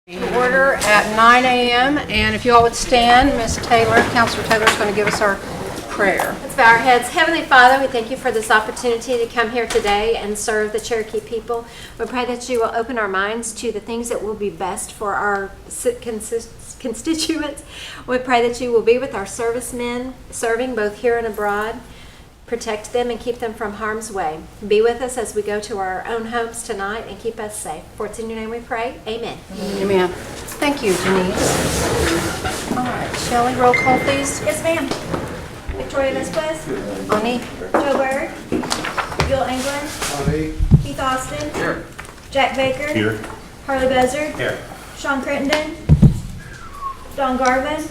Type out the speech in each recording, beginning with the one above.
Order at 9 a.m. and if you all would stand, Ms. Taylor, Counselor Taylor is going to give us our prayer. Let's bow our heads. Heavenly Father, we thank you for this opportunity to come here today and serve the Cherokee people. We pray that you will open our minds to the things that will be best for our constituents. We pray that you will be with our servicemen serving both here and abroad. Protect them and keep them from harm's way. Be with us as we go to our own homes tonight and keep us safe. For it's in your name we pray. Amen. Amen. Thank you, Denise. All right, Shelley, roll call, please. Yes, ma'am. Victoria Vesquez. Ani? Joe Berg. Gil England. Keith Austin. Here. Jack Baker. Here. Harley Bezer. Here. Sean Crittenden. Don Garvin.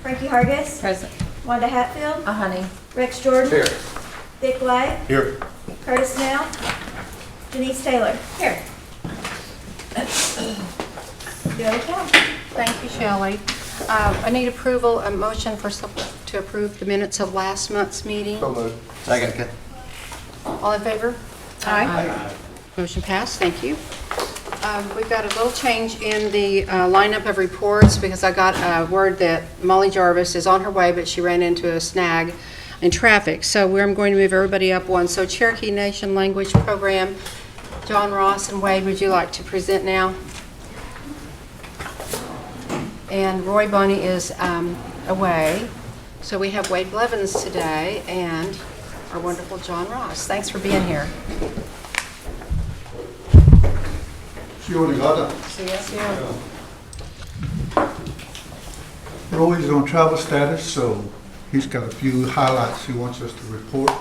Frankie Hargis. Present. Wanda Hatfield. Honey. Rex Jordan. Here. Dick Light. Here. Curtis Snell. Denise Taylor. Here. Go count. Thank you, Shelley. I need approval, a motion to approve the minutes of last month's meeting. So moved. Second. All in favor? Aye. Motion passed, thank you. We've got a little change in the lineup of reports because I got word that Molly Jarvis is on her way, but she ran into a snag in traffic. So I'm going to move everybody up one. So Cherokee Nation Language Program, John Ross and Wade, would you like to present now? And Roy Boney is away. So we have Wade Blevins today and our wonderful John Ross. Thanks for being here. She already got it. See you. Roy's on travel status, so he's got a few highlights he wants us to report.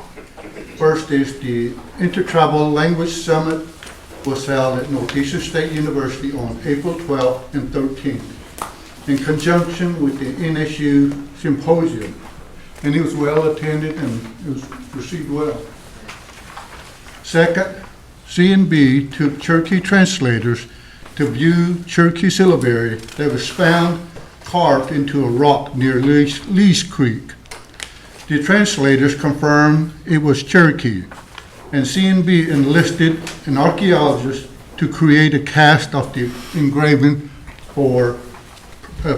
First is the Intertribal Language Summit was held at Northeastern State University on April 12th and 13th in conjunction with the NSU Symposium. And it was well attended and it was received well. Second, C&B took Cherokee translators to view Cherokee syllabary that was found carved into a rock near Lee's Creek. The translators confirmed it was Cherokee, and C&B enlisted an archaeologist to create a cast of the engraving for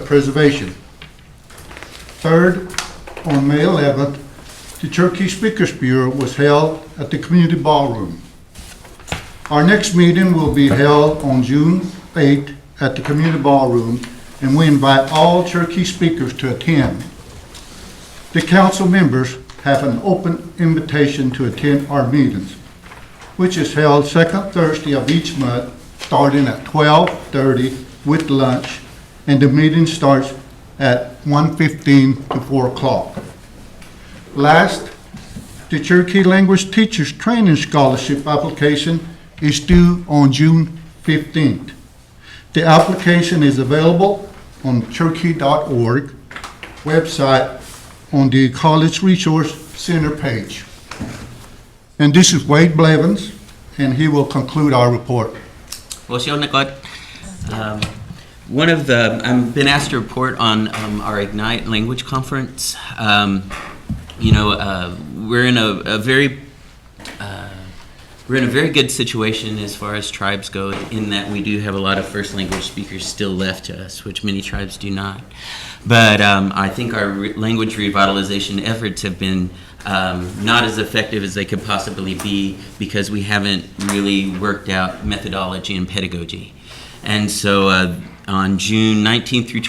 preservation. Third, on May 11th, the Cherokee Speakers Bureau was held at the Community Ballroom. Our next meeting will be held on June 8th at the Community Ballroom, and we invite all Cherokee speakers to attend. The council members have an open invitation to attend our meetings, which is held second Thursday of each month, starting at 12:30 with lunch, and the meeting starts at 1:15 to 4 o'clock. Last, the Cherokee Language Teachers Training Scholarship application is due on June 15th. The application is available on cherokee.org website on the College Resource Center page. And this is Wade Blevins, and he will conclude our report. I've been asked to report on our Ignite Language Conference. We're in a very good situation as far as tribes go, in that we do have a lot of first language speakers still left to us, which many tribes do not. But I think our language revitalization efforts have been not as effective as they could possibly be because we haven't really worked out methodology and pedagogy. And so on June 19th through the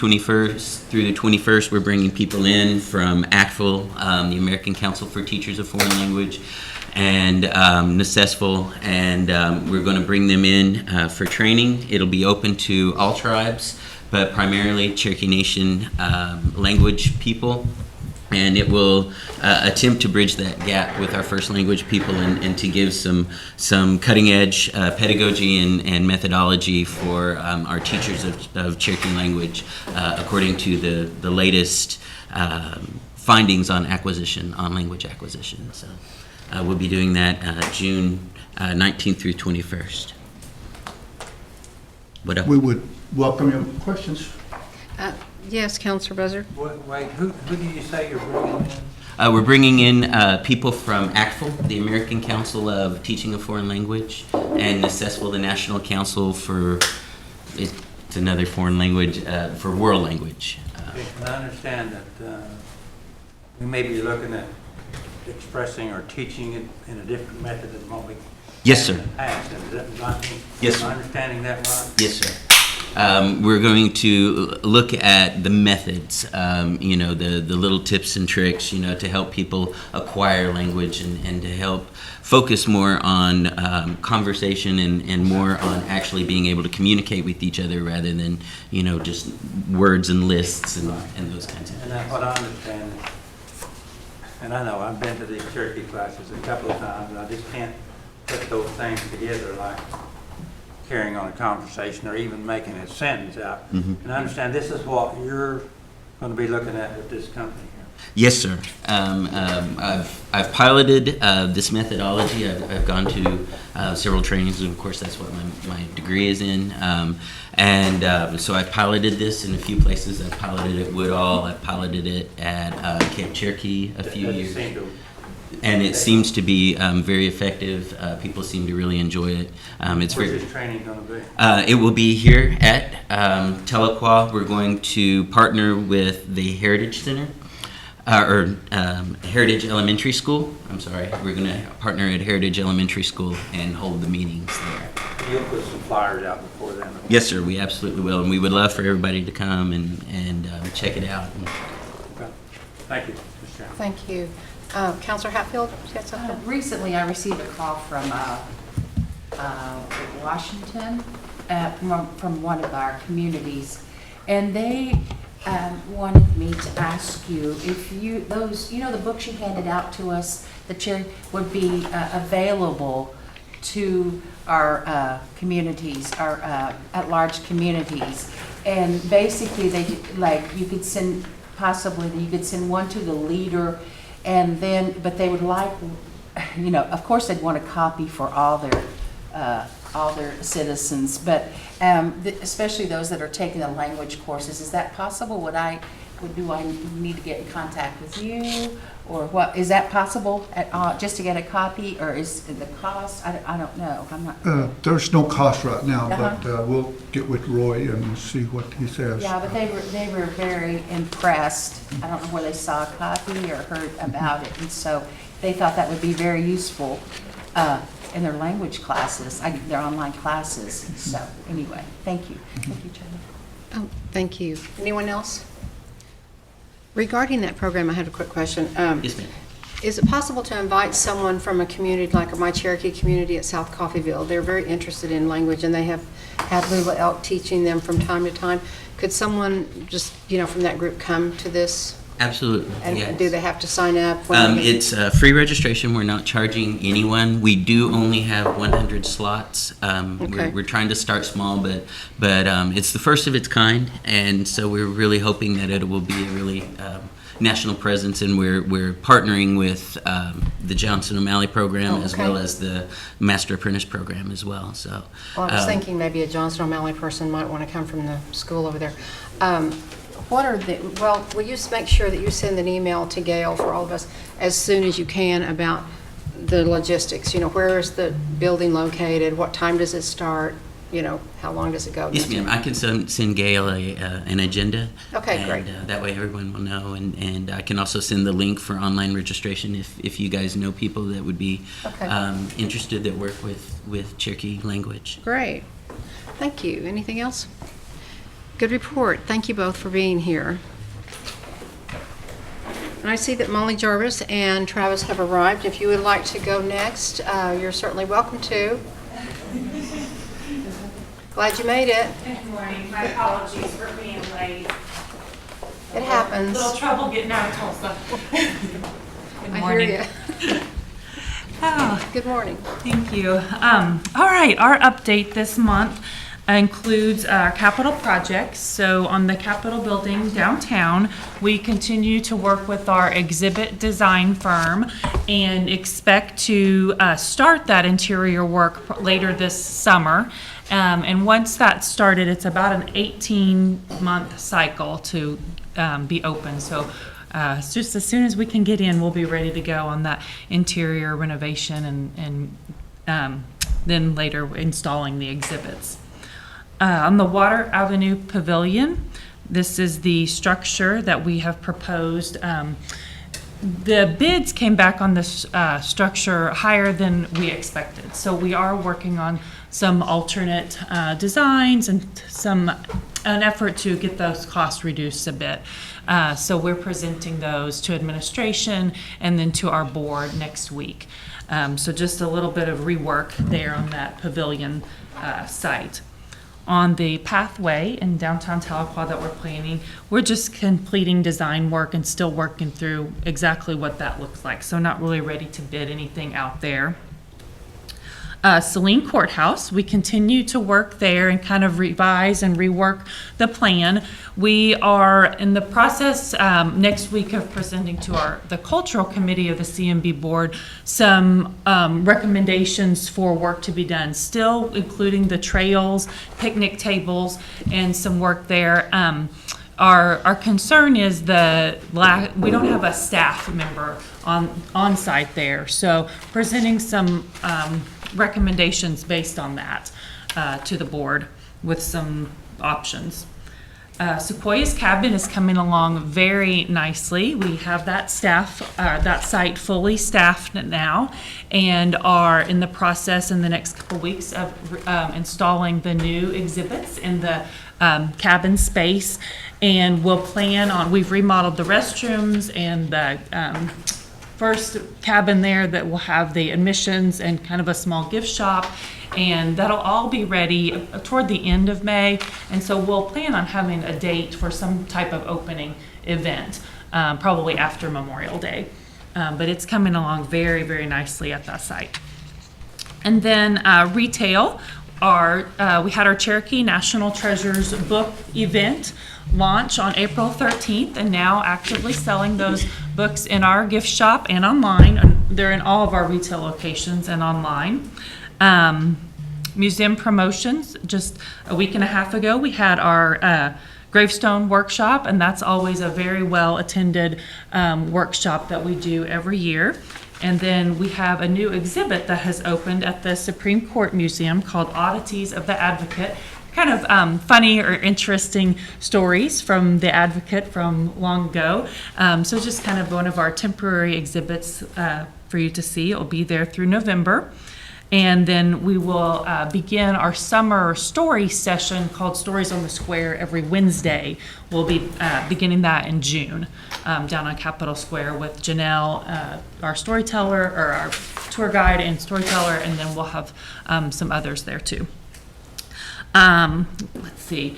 21st, we're bringing people in from ACTFL, the American Council for Teachers of Foreign Language, and NACESFL, and we're going to bring them in for training. It'll be open to all tribes, but primarily Cherokee Nation language people, and it will attempt to bridge that gap with our first language people and to give some cutting edge pedagogy and methodology for our teachers of Cherokee language according to the latest findings on language acquisition. So we'll be doing that June 19th through 21st. What else? We would welcome your questions. Yes, Counselor Buzzer. Wait, who did you say you're bringing in? We're bringing in people from ACTFL, the American Council of Teaching a Foreign Language, and NACESFL, the National Council for It's another foreign language for world language. Okay, and I understand that we may be looking at expressing or teaching it in a different method than what we Yes, had sir. in the past. Is that not, Yes, am sir. I understanding that right? Yes, sir. We're going to look at the methods, the little tips and tricks, to help people acquire language and to help focus more on conversation and more on actually being able to communicate with each other rather than, just words and lists and those kinds of And things. that's what I understand. And I know I've been to these Cherokee classes a couple of times, and I just can't put those things together like carrying on a conversation or even making a sentence out. Mhm. And I understand this is what you're going to be looking at with this company here. Yes, sir. I've piloted this methodology. I've gone to several trainings, and of course, that's what my degree is in. So I've piloted this in a few places. I've piloted it at Woodall. I've piloted it at Camp Cherokee a few That years. seemed to- And it seems to be very effective. People seem to really enjoy it. It's Where's very. this training going to be? It will be here at Tahlequah. We're going to partner with the Heritage Center, Heritage Elementary School. I'm sorry. We're going to partner at Heritage Elementary School and hold the meetings there. You'll put some flyers out before then. Yes, sir. We absolutely will, and we would love for everybody to come and check it out. Okay. Thank you, Mr. Chairman. Thank you. Counselor Hatfield, you had something? Recently, I received a call from Washington, from one of our communities, and they wanted me to ask you if the books you handed out to us, the Cherokee, would be available to our communities, our at-large communities. And basically, you could send one to the leader. And then, but they would like, of course, they'd want a copy for all their citizens, but especially those that are taking the language courses. Is that possible? Do I need to get in contact with you, or what? Is that possible at all, just to get a copy, or is the cost? I don't know. I'm not. There's no cost right now, Uh-huh. but we'll get with Roy and see what he says. Yeah, but they were very impressed. I don't know where they saw a copy or heard about it, and so they thought that would be very useful in their language classes, their online classes. So anyway, thank you. Thank you, Charlie. Oh, thank you. Anyone else? Regarding that program, I have a quick question. Yes, ma'am. Is it possible to invite someone from a community like my Cherokee community at South Coffeyville? They're very interested in language, and they have had Lula Elk teaching them from time to time. Could someone just, from that group come to this? Absolutely. And yes. do they have to sign up? It's free registration. We're not charging anyone. We do only have 100 slots. Okay. We're trying to start small, but it's the first of its kind, and so we're really hoping that it will be a really national presence. And we're partnering with the Johnson O'Malley program as okay. well as the Master Apprentice program as well. So, Well, I was thinking maybe a Johnson O'Malley person might want to come from the school over there. Will you make sure that you send an email to Gail for all of us as soon as you can about the logistics? Where is the building located? What time does it start? How long does it go? Yes, ma'am. I can send Gail an agenda. Okay, and, great. That way everyone will know. And I can also send the link for online registration if you guys know people that would be Okay. interested that work with Cherokee language. Great. Thank you. Anything else? Good report. Thank you both for being here. And I see that Molly Jarvis and Travis have arrived. If you would like to go next, you're certainly welcome to. Glad you made it. Good morning. My apologies for being late. It happens. Little trouble getting out of Tulsa. Good I morning. hear you. Oh, Good morning. thank you. All right, our update this month includes our capital projects. So on the Capitol building downtown, we continue to work with our exhibit design firm and expect to start that interior work later this summer. And once that's started, it's about an 18-month cycle to be open. So it's just as soon as we can get in, we'll be ready to go on that interior renovation and then later installing the exhibits. On the Water Avenue Pavilion, this is the structure that we have proposed. The bids came back on this structure higher than we expected. So we are working on some alternate designs and an effort to get those costs reduced a bit. So we're presenting those to administration and then to our board next week. So just a little bit of rework there on that pavilion site. On the pathway in downtown Tahlequah that we're planning, we're just completing design work and still working through exactly what that looks like. So not really ready to bid anything out there. Saline Courthouse, we continue to work there and kind of revise and rework the plan. We are in the process next week of presenting to the cultural committee of the CMB board some recommendations for work to be done, still including the trails, picnic tables, and some work there. Our concern is we don't have a staff member on site there, so presenting some recommendations based on that to the board with some options. Sequoia's Cabin is coming along very nicely. We have that site fully staffed now and are in the process in the next couple weeks of installing the new exhibits in the cabin space. And we've remodeled the restrooms and the first cabin there that will have the admissions and kind of a small gift shop, and that'll all be ready toward the end of May. And so we'll plan on having a date for some type of opening event, probably after Memorial Day. But it's coming along very, very nicely at that site. And then retail, we had our Cherokee National Treasures book event launch on April 13th, and now actively selling those books in our gift shop and online. They're in all of our retail locations and online. Museum promotions, just a week and a half ago, we had our gravestone workshop, and that's always a very well attended workshop that we do every year. And then we have a new exhibit that has opened at the Supreme Court Museum called Oddities of the Advocate. Kind of funny or interesting stories from the Advocate from long ago. So just kind of one of our temporary exhibits for you to see. It will be there through November. And then we will begin our summer story session called Stories on the Square every Wednesday. We'll be beginning that in June down on Capitol Square with Janelle, our storyteller, or our tour guide and storyteller, and then we'll have some others there too. Let's see.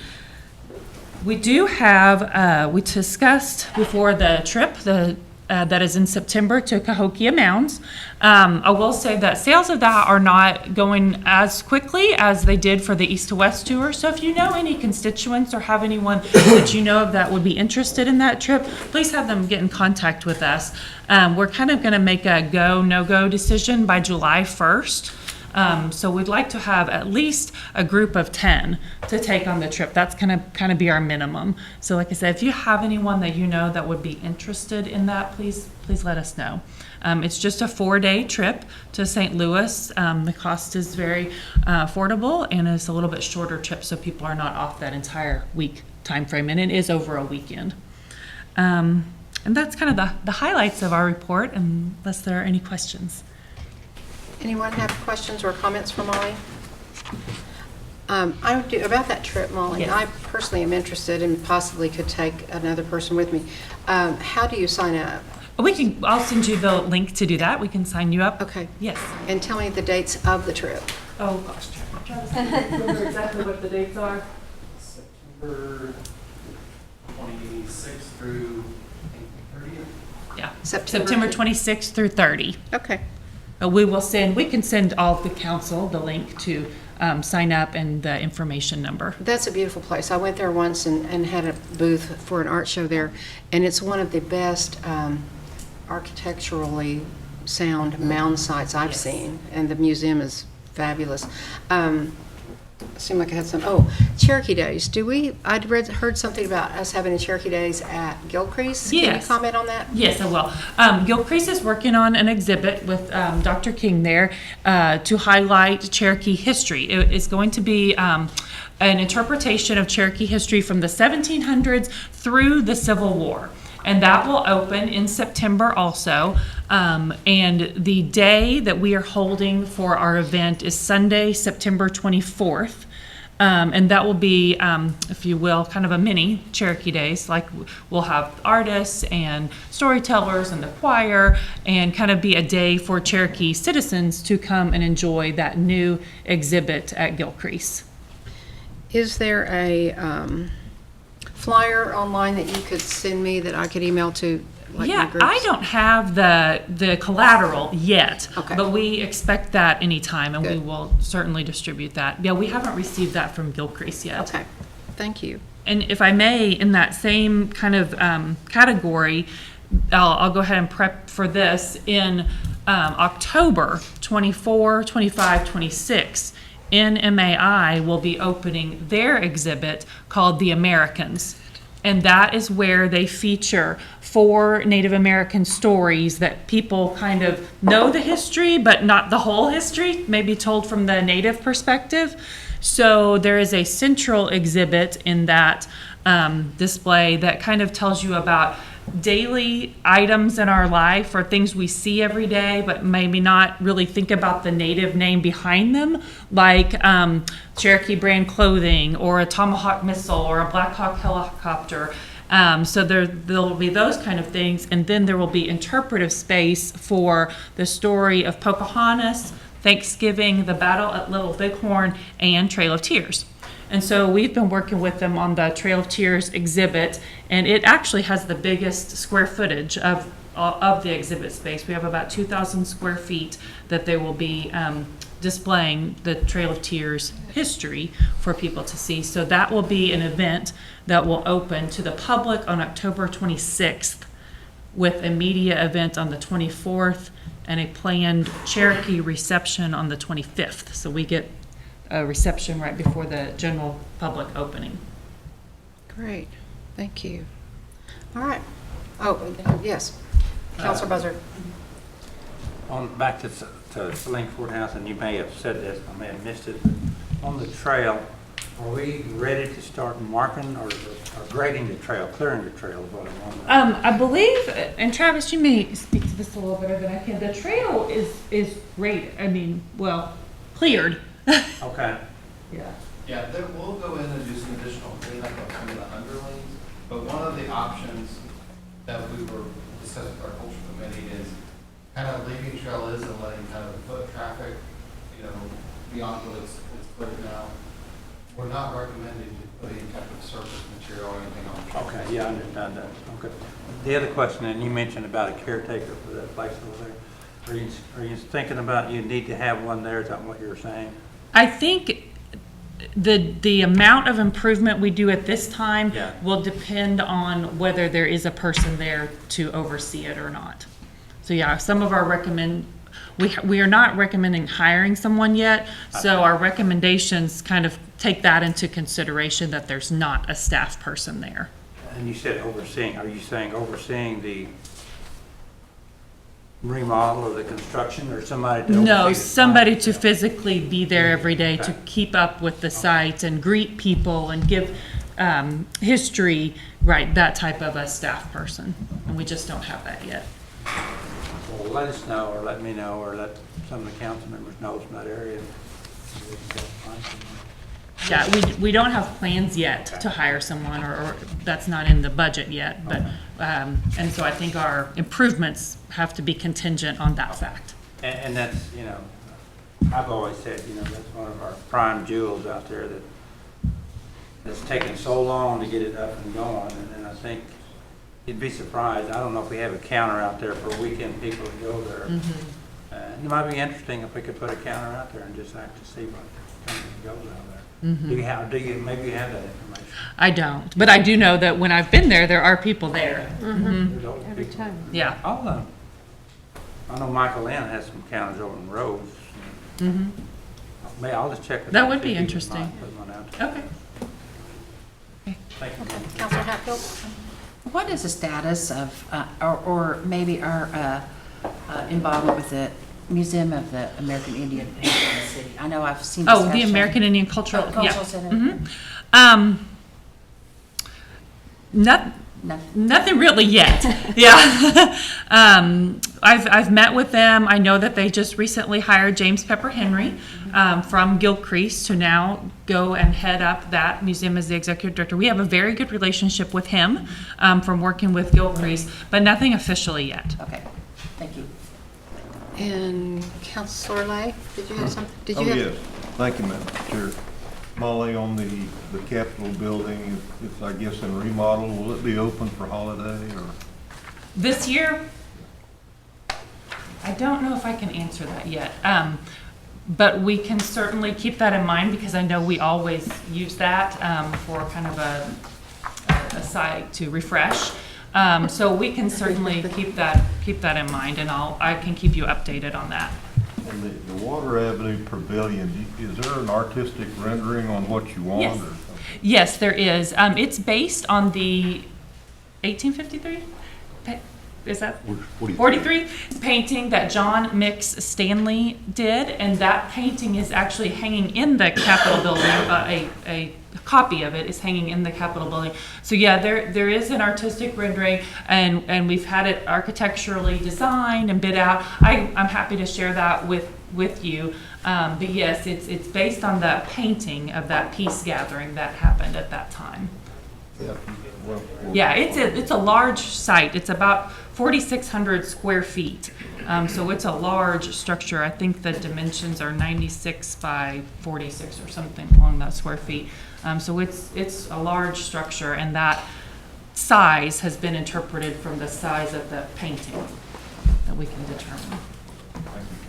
We do have, we discussed before the trip, that is in September to Cahokia Mounds. I will say that sales of that are not going as quickly as they did for the East to West tour. So if you know any constituents or have anyone that you know of that would be interested in that trip, please have them get in contact with us. We're kind of going to make a go, no-go decision by July 1st. So we'd like to have at least a group of 10 to take on the trip. That's going to kind of be our minimum. So like I said, if you have anyone that you know that would be interested in that, please let us know. It's just a 4-day trip to St. Louis. The cost is very affordable, and it's a little bit shorter trip so people are not off that entire week time frame, and it is over a weekend. And that's kind of the highlights of our report, unless there are any questions. Anyone have questions or comments for Molly? I do about that trip, Molly. Yes. I personally am interested and possibly could take another person with me. How do you sign up? I'll send you the link to do that. We can sign you up. Okay. Yes. And tell me the dates of the trip. Oh, gosh. Travis, do you remember exactly what the dates are? September 26th through 30th. Yeah. September September 26th through 30. Okay. We can send all the council the link to sign up and the information number. That's a beautiful place. I went there once and had a booth for an art show there, and it's one of the best architecturally sound mound sites I've Yes. seen, and the museum is fabulous. seemed like I had some, Cherokee Days. Heard something about us having a Cherokee Days at Gilcrease. Can you Yes. comment on that? Yes, I will. Gilcrease is working on an exhibit with Dr. King there to highlight Cherokee history. It is going to be an interpretation of Cherokee history from the 1700s through the Civil War. And that will open in September also. And the day that we are holding for our event is Sunday, September 24th. And that will be, if you will, kind of a mini Cherokee Days. Like we'll have artists and storytellers and the choir, and kind of be a day for Cherokee citizens to come and enjoy that new exhibit at Gilcrease. Is there a flyer online that you could send me that I could email to? Like, my Yeah, groups? I don't have the collateral yet, Okay. but we expect that anytime, and we Good. will certainly distribute that. Yeah, we haven't received that from Gilcrease yet. Okay, thank you. And if I may, in that same kind of category, I'll go ahead and prep for this. In October 24, 25, 26, NMAI will be opening their exhibit called The Americans. And that is where they feature 4 Native American stories that people kind of know the history, but not the whole history, maybe told from the Native perspective. So there is a central exhibit in that display that kind of tells you about daily items in our life or things we see every day, but maybe not really think about the Native name behind them, like Cherokee brand clothing or a Tomahawk missile or a Black Hawk helicopter. So there'll be those kind of things, and then there will be interpretive space for the story of Pocahontas, Thanksgiving, the Battle at Little Bighorn, and Trail of Tears. And so we've been working with them on the Trail of Tears exhibit, and it actually has the biggest square footage of the exhibit space. We have about 2,000 square feet that they will be displaying the Trail of Tears history for people to see. So that will be an event that will open to the public on October 26th, with a media event on the 24th and a planned Cherokee reception on the 25th. So we get a reception right before the general public opening. Great, thank you. All right. Oh, yes, Counselor Buzzard. Back to Link House, and you may have said this, I may have missed it. On the trail, are we ready to start marking or grading the trail, clearing the trail is what I want? I believe, and Travis, you may speak to this a little better than I can. The trail is great. I mean, well, cleared. Okay. Yeah. Yeah, we'll go in and do some additional cleanup of some of the underlays, but one of the options that we were discussing with our cultural committee is kind of leaving trail is and letting kind of the foot traffic, beyond what it's put now. We're not recommending to put any type of surface material or anything on the trail. Okay, yeah, I understand that. Okay. The other question, and you mentioned about a caretaker for that place over there. Are you thinking about you need to have one there? Is that what you were saying? I think the amount of improvement we do at this time Yeah. will depend on whether there is a person there to oversee it or not. So yeah, some of our we are not recommending hiring someone yet, so our recommendations kind of take that into consideration, that there's not a staff person there. And you said overseeing. Are you saying overseeing the remodel or the construction, or somebody to No, oversee the somebody site? to physically be there every day to Okay. keep up with the site and greet people and give history, right, that type of a staff person. And we just don't have that yet. Well, let us know, or let me know, or let some of the council members know from that area. Yeah, we don't have plans yet to hire someone, or that's not in the budget yet, but, and so I think our improvements have to be contingent on that fact. And that's, I've always said, that's one of our prime jewels out there that's taken so long to get it up and going. And I think you'd be surprised. I don't know if we have a counter out there for weekend people to go there. It might be interesting if we could put a counter out there and just have to see what comes and goes out there. Maybe you have that information? I don't, but I do know that when I've been there are people there. Every time. Yeah. All of them. I know Michael Lynn has some counters over in Rose. I'll just check with That them, would be see if we can interesting. put one out there. Okay. Thank you. Counselor Hatfield? What is the status of, or maybe our involvement with the Museum of the American Indian in the city? I know I've seen. Oh, the discussion. American Indian Cultural, yeah. Cultural Center. Mhm. Nothing really yet. Yeah. I've met with them. I know that they just recently hired James Pepper Henry from Gilcrease to now go and head up that museum as the executive director. We have a very good relationship with him from working with Gilcrease, but nothing officially yet. Okay, thank you. And Counselor Lay, did you have something? Did Oh, you have? yes. Thank you, Madam Chair. Molly, on the Capitol building, it's, I guess, in remodel. Will it be open for holiday or? This year, I don't know if I can answer that yet. But we can certainly keep that in mind because I know we always use that for kind of a site to refresh. So we can certainly keep that in mind, and I can keep you updated on that. And the Water Avenue Pavilion, is there an artistic rendering on what you want? Yes. Or something? Yes, there is. It's based on the 1853. Is that 43 painting that John Mix Stanley did, and that painting is actually hanging in the Capitol building. A copy of it is hanging in the Capitol building. So yeah, there is an artistic rendering, and we've had it architecturally designed and bid out. I'm happy to share that with you. But yes, it's based on the painting of that peace gathering that happened at that time. Yeah. Well, Yeah, it's a large site. It's about 4,600 square feet. So it's a large structure. I think the dimensions are 96 by 46 or something along that square feet. So it's a large structure, and that size has been interpreted from the size of the painting that we can determine.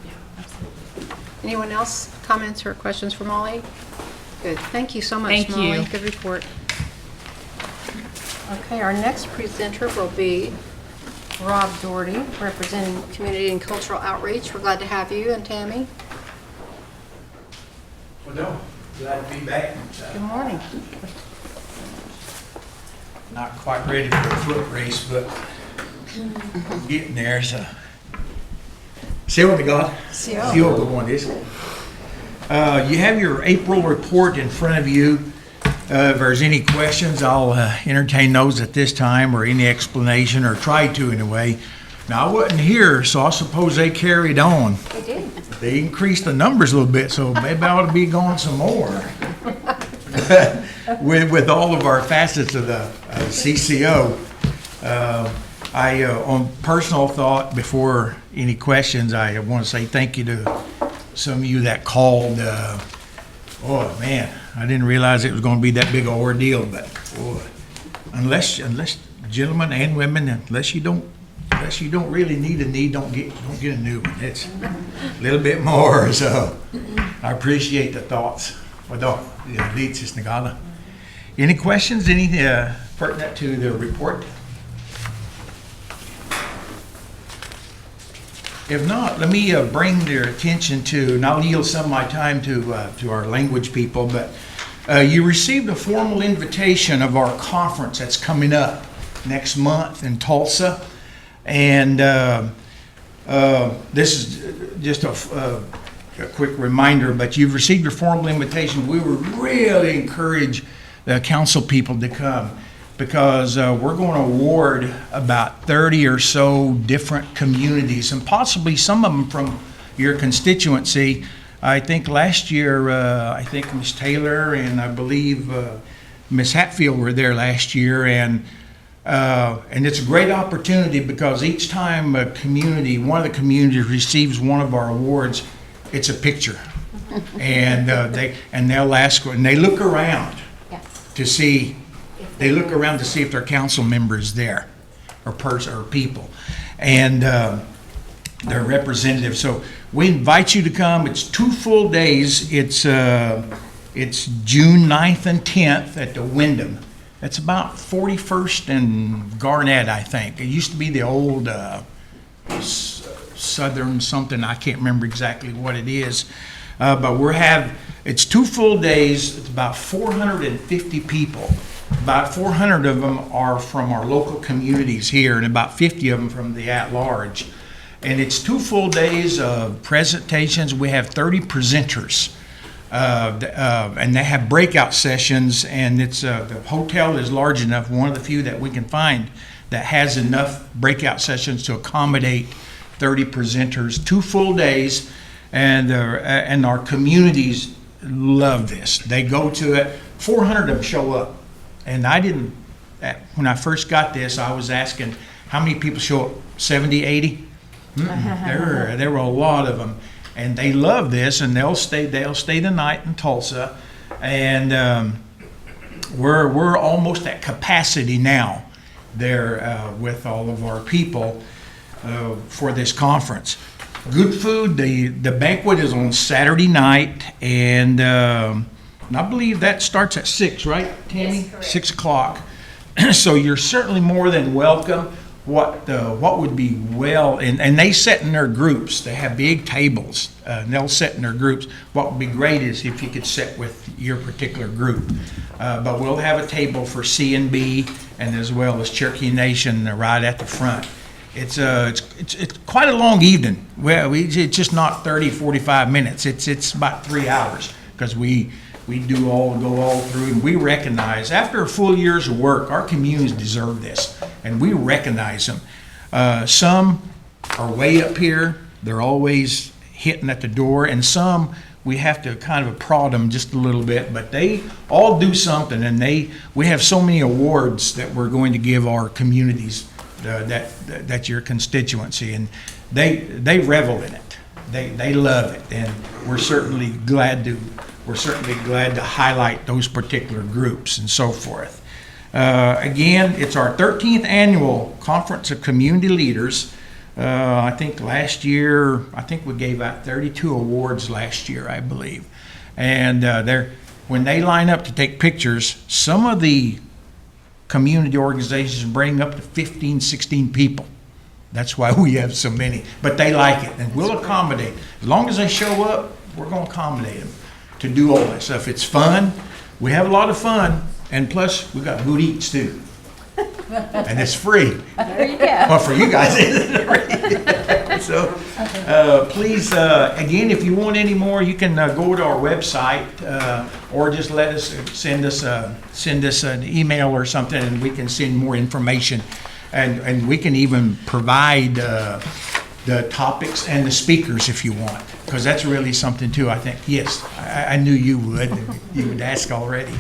Yeah, absolutely. Anyone else, comments or questions for Molly? Good, thank you so much, Thank Molly. you. Good report. Okay, our next presenter will be Rob Doherty, representing Community and Cultural Outreach. We're glad to have you, and Tammy. Well, no, glad to be back. Good morning. Not quite ready for a foot race, but getting there, so. See what we got? See See what we want is. You have your April report in front of you. If there's any questions, I'll entertain those at this time, or any explanation, or try to anyway. Now, I wasn't here, so I suppose they carried on. They did. They increased the numbers a little bit, so maybe I ought to be going some more. With all of our facets of the CCO. On personal thought, before any questions, I want to say thank you to some of you that called. Oh man, I didn't realize it was going to be that big an ordeal, but boy, unless gentlemen and women, unless you don't really need a knee, don't get a new one. It's a little bit more. So I appreciate the thoughts. Well, leads is Nagala. Any questions? Anything pertinent to the report? If not, let me bring their attention to, and I'll yield some of my time to our language people, but you received a formal invitation of our conference that's coming up next month in Tulsa. And this is just a quick reminder, but you've received your formal invitation. We would really encourage the council people to come, because we're going to award about 30 or so different communities, and possibly some of them from your constituency. I think last year, I think Ms. Taylor and I believe Ms. Hatfield were there last year, and it's a great opportunity, because each time one of the communities receives one of our awards, it's a picture, and they'll ask, and they look around to see. They look around to see if their council member is there, or people, and their representative. So we invite you to come. It's 2 full days. It's June 9th and 10th at the Wyndham. It's about 41st and Garnett, I think. It used to be the old Southern something. I can't remember exactly what it is. But it's 2 full days. It's about 450 people. About 400 of them are from our local communities here, and about 50 of them from the at-large. And it's 2 full days of presentations. We have 30 presenters, and they have breakout sessions. And the hotel is large enough, one of the few that we can find, that has enough breakout sessions to accommodate 30 presenters. 2 full days, and our communities love this. They go to it. 400 of them show up. And when I first got this, I was asking how many people show up, 70, 80? There were a lot of them, and they love this, and they'll stay the night in Tulsa, and we're almost at capacity now there with all of our people for this conference. Good food. The banquet is on Saturday night, and I believe that starts at 6, right, Tammy? Yes, correct. 6 o'clock. So you're certainly more than welcome. What would be and they sit in their groups. They have big tables, and they'll sit in their groups. What would be great is if you could sit with your particular group. But we'll have a table for C&B and as well as Cherokee Nation right at the front. It's quite a long evening. Well, it's just not 30, 45 minutes. It's about 3 hours because we go all through, and we recognize after a full year's of work, our communities deserve this, and we recognize them. Some are way up here; they're always hitting at the door, and some we have to kind of prod them just a little bit. But they all do something, and we have so many awards that we're going to give our communities, that's your constituency, and they revel in it. They love it, and we're certainly glad to highlight those particular groups and so forth. Again, it's our 13th annual Conference of Community Leaders. I think last year, we gave out 32 awards last year, I believe. And when they line up to take pictures, some of the community organizations bring up to 15, 16 people. That's why we have so many. But they like it, and we'll accommodate. As long as they show up, we're going to accommodate them to do all that stuff. It's fun. We have a lot of fun, and plus we got good eats too, and it's free. There you go. Well, for you guys, it's free. So please, again, if you want any more, you can go to our website or just send us an email or something, and we can send more information, and we can even provide the topics and the speakers if you want, because that's really something too, I think. Yes, I knew you would. You would ask already.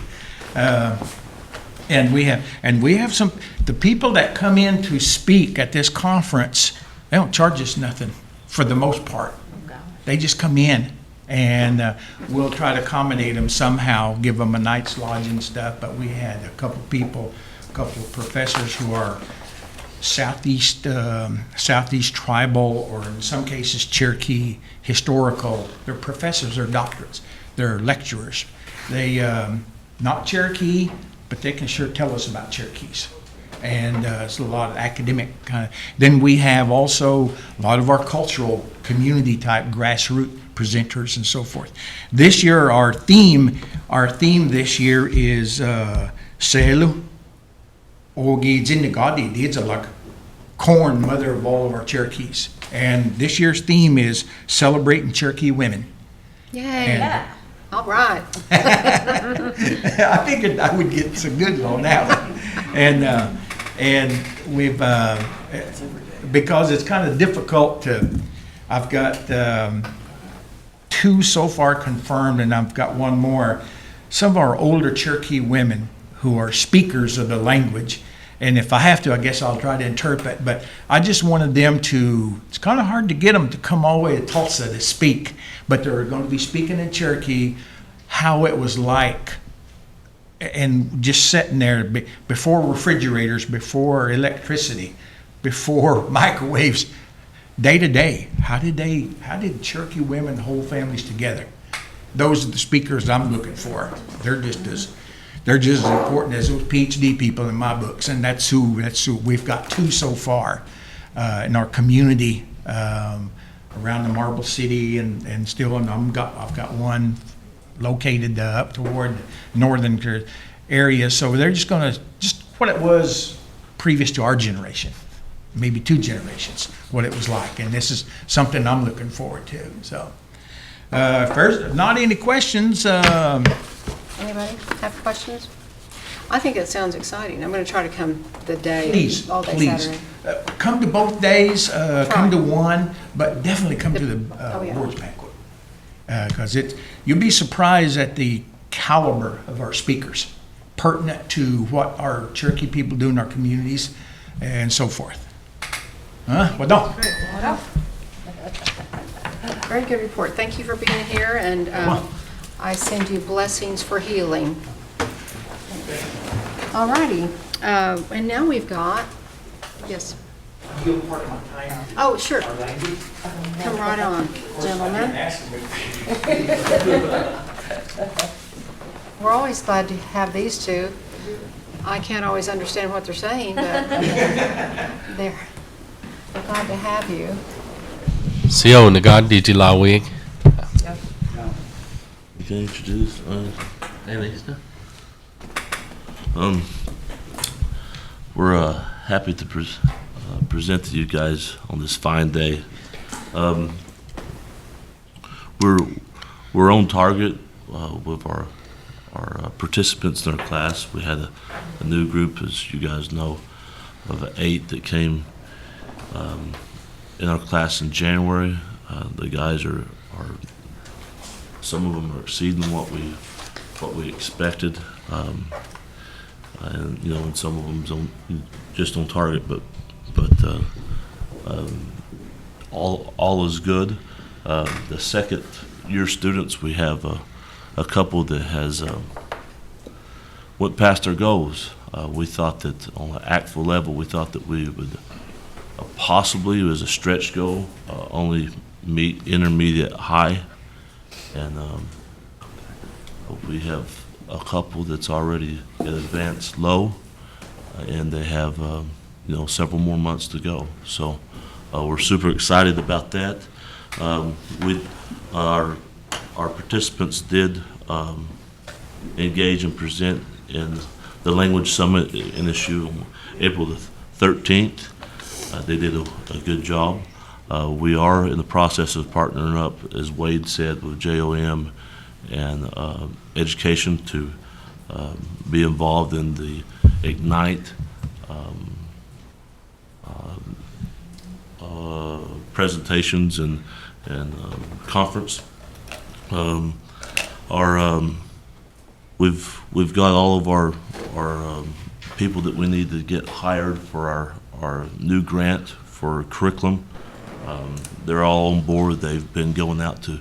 And we have the people that come in to speak at this conference, they don't charge us nothing for the most part. They just come in, and we'll try to accommodate them somehow, give them a night's lodging and stuff. But we had a couple of professors who are Southeast tribal, or in some cases Cherokee historical. They're professors, they're doctorates, they're lecturers. They not Cherokee, but they can sure tell us about Cherokees. And it's a lot of academic kind of. Then we have also a lot of our cultural community type grassroots presenters and so forth. This year our theme this year is Selu. It's like corn, mother of all of our Cherokees. And this year's theme is celebrating Cherokee women. Yay. Yeah. All right. I figured I would get some good on that one. And we've, because it's kind of difficult I've got 2 so far confirmed, and I've got 1 more. Some of our older Cherokee women who are speakers of the language. And if I have to, I guess I'll try to interpret. But I just wanted them to, it's kind of hard to get them to come all the way to Tulsa to speak. But they're going to be speaking in Cherokee, how it was like, and just sitting there before refrigerators, before electricity, before microwaves, day to day. How did Cherokee women hold families together? Those are the speakers I'm looking for. They're just as important as those PhD people in my books, and that's who we've got 2 so far in our community around the Marble City and still, and I've got one located up toward the northern area. So they're just going to, just what it was previous to our generation, maybe 2 generations, what it was like. And this is something I'm looking forward to. So first, not any questions. Anybody have questions? I think it sounds exciting. I'm going to try to come the day, Please, all day please. Saturday. Come to both days, come to one, but definitely come to the Oh, yeah. awards banquet. Because you'll be surprised at the caliber of our speakers, pertinent to what our Cherokee people do in our communities and so forth. Well, no. Very good report. Thank you for being here, and I send you blessings for healing. All righty. And now we've got, yes. Oh, sure. Come right on, gentlemen. We're always glad to have these two. I can't always understand what they're saying, but they're glad to have you. Siêu Nagad Di Tilawig. You can introduce we're happy to present to you guys on this fine day. We're on target with our participants in our class. We had a new group, as you guys know, of 8 that came in our class in January. The guys are some of them are exceeding what we expected, and and some of them just on target. But all is good. The second year students, we have a couple that has went past their goals. We thought that on an actual level, we thought that we would possibly, as a stretch goal, only meet intermediate high, and we have a couple that's already at advanced low, and they have several more months to go. So we're super excited about that. Our participants did engage and present in the Language Summit initiative on April the 13th. They did a good job. We are in the process of partnering up, as Wade said, with JOM and education to be involved in the Ignite presentations and conference. We've got all of our people that we need to get hired for our new grant for curriculum. They're all on board. They've been going out to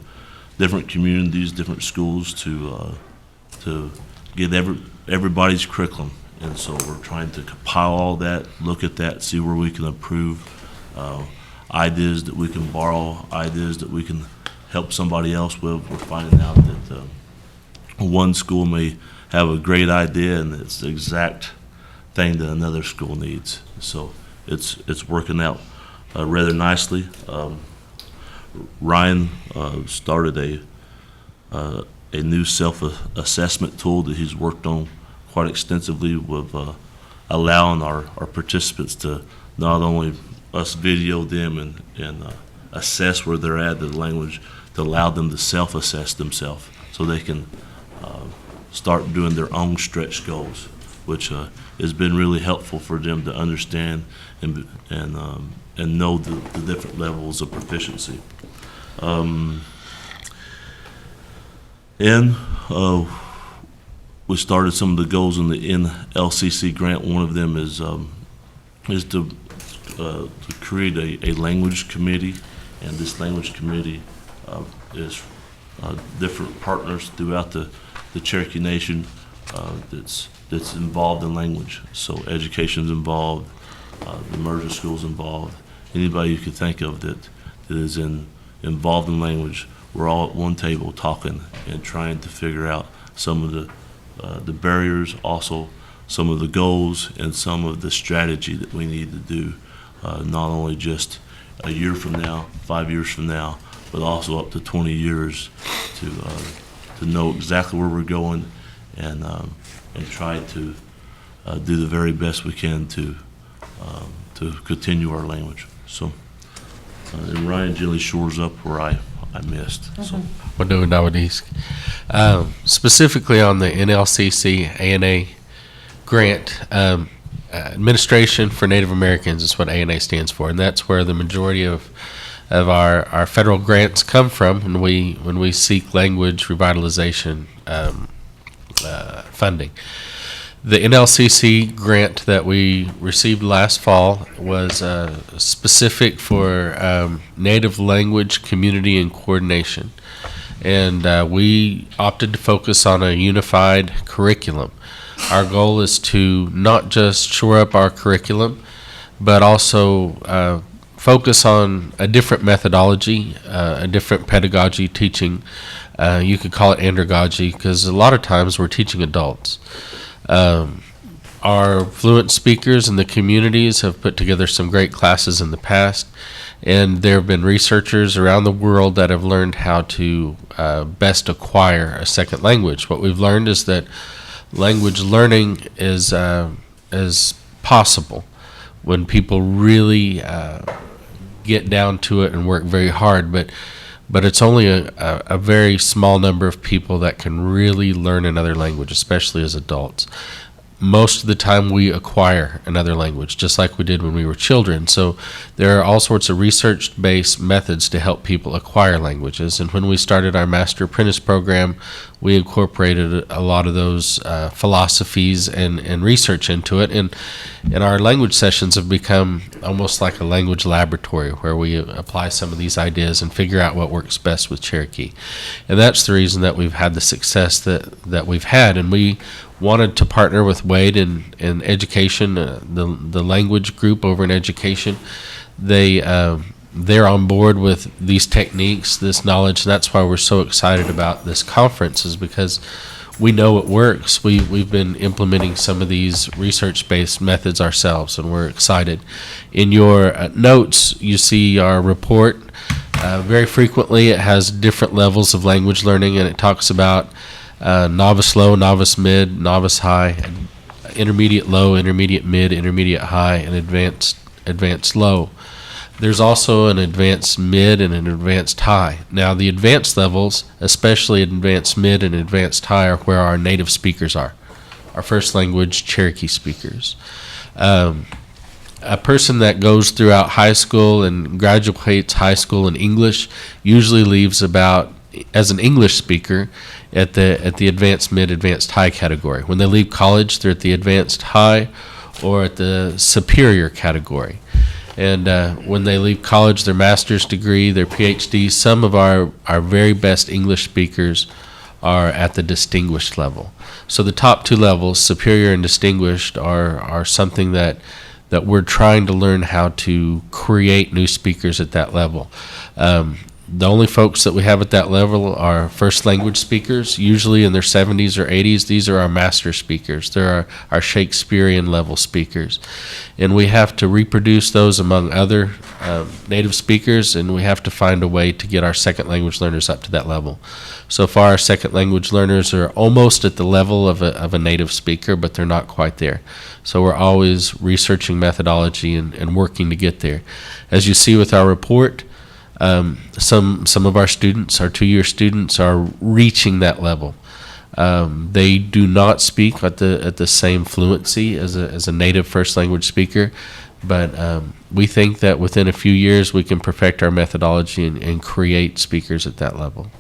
different communities, different schools to get everybody's curriculum. And so we're trying to compile all that, look at that, see where we can improve, ideas that we can borrow, ideas that we can help somebody else with. We're finding out that one school may have a great idea and it's the exact thing that another school needs. So it's working out rather nicely. Ryan started a new self-assessment tool that he's worked on quite extensively with allowing our participants to not only us video them and assess where they're at in the language, to allow them to self-assess themselves so they can start doing their own stretch goals, which has been really helpful for them to understand and know the different levels of proficiency. We started some of the goals in the NLCC grant. One of them is to create a language committee, and this language committee is different partners throughout the Cherokee Nation that's involved in language. So education's involved, the merger school's involved. Anybody you could think of that is involved in language, we're all at one table talking and trying to figure out some of the barriers, also some of the goals and some of the strategy that we need to do, not only just a year from now, 5 years from now, but also up to 20 years to know exactly where we're going and try to do the very best we can to continue our language. So, and Ryan generally shores up where I missed. So. Specifically on the NLCC ANA grant, Administration for Native Americans is what ANA stands for, and that's where the majority of our federal grants come from when we seek language revitalization funding. The NLCC grant that we received last fall was specific for Native language community and coordination, and we opted to focus on a unified curriculum. Our goal is to not just shore up our curriculum, but also focus on a different methodology, a different pedagogy teaching. You could call it andragogy, because a lot of times we're teaching adults. Our fluent speakers in the communities have put together some great classes in the past, and there have been researchers around the world that have learned how to best acquire a second language. What we've learned is that language learning is possible when people really get down to it and work very hard, but it's only a very small number of people that can really learn another language, especially as adults. Most of the time we acquire another language, just like we did when we were children. So there are all sorts of research-based methods to help people acquire languages. And when we started our Master Apprentice program, we incorporated a lot of those philosophies and research into it. And our language sessions have become almost like a language laboratory where we apply some of these ideas and figure out what works best with Cherokee. And that's the reason that we've had the success that we've had. And we wanted to partner with Wade in education, the language group over in education. They're on board with these techniques, this knowledge, and that's why we're so excited about this conference, is because we know it works. We've been implementing some of these research-based methods ourselves, and we're excited. In your notes, you see our report. Very frequently, it has different levels of language learning, and it talks about novice low, novice mid, novice high, intermediate low, intermediate mid, intermediate high, and advanced low. There's also an advanced mid and an advanced high. Now, the advanced levels, especially advanced mid and advanced high, are where our native speakers are, our first language Cherokee speakers. A person that goes throughout high school and graduates high school in English usually leaves about, as an English speaker, at the advanced mid, advanced high category. When they leave college, they're at the advanced high or at the superior category. And when they leave college, their master's degree, their PhD, some of our very best English speakers are at the distinguished level. So the top two levels, superior and distinguished, are something that we're trying to learn how to create new speakers at that level. The only folks that we have at that level are first language speakers, usually in their 70s or 80s. These are our master speakers. They're our Shakespearean level speakers. And we have to reproduce those among other native speakers, and we have to find a way to get our second language learners up to that level. So far, our second language learners are almost at the level of a native speaker, but they're not quite there. So we're always researching methodology and working to get there. As you see with our report, some of our students, our 2-year students, are reaching that level. They do not speak at the same fluency as a native first language speaker, but we think that within a few years we can perfect our methodology and create speakers at that level.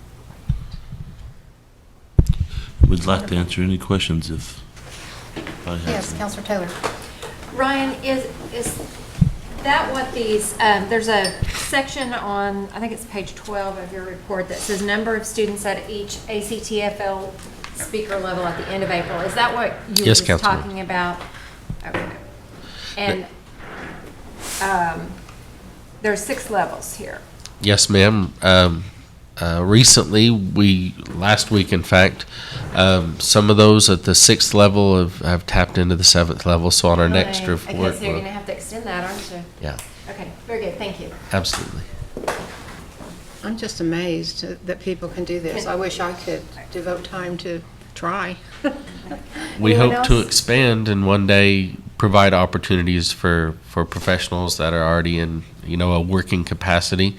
We'd like to answer any questions if I have Yes, some. Counselor Taylor. Ryan, is that what these, there's a section on, I think it's page 12 of your report that says number of students at each ACTFL speaker level at the end of April. Is that what you were Yes, just Councilwoman. talking about? Okay. And there's 6 levels here. Yes, ma'am. Recently, last week in fact, some of those at the 6th level have tapped into the 7th level. So on our next report, Okay, so you're going to have to extend that, aren't you? yeah. Okay. Okay, very good, thank you. Absolutely. I'm just amazed that people can do this. I wish I could devote time to try. We Anyone hope to else? expand and one day provide opportunities for professionals that are already in, a working capacity.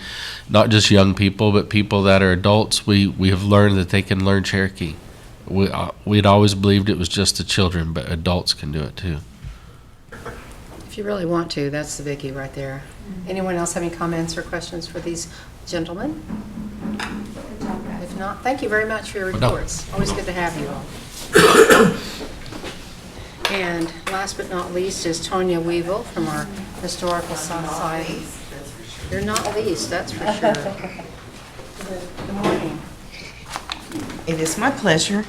Not just young people, but people that are adults. We have learned that they can learn Cherokee. We'd always believed it was just the children, but adults can do it too. If you really want to, that's the biggie right there. Anyone else have any comments or questions for these gentlemen? If not, thank you very much for your No. reports. Always good to have you all. And last but not least is Tonya Weevil from our Historical Society. You're not least, that's for sure. Good morning. It is my pleasure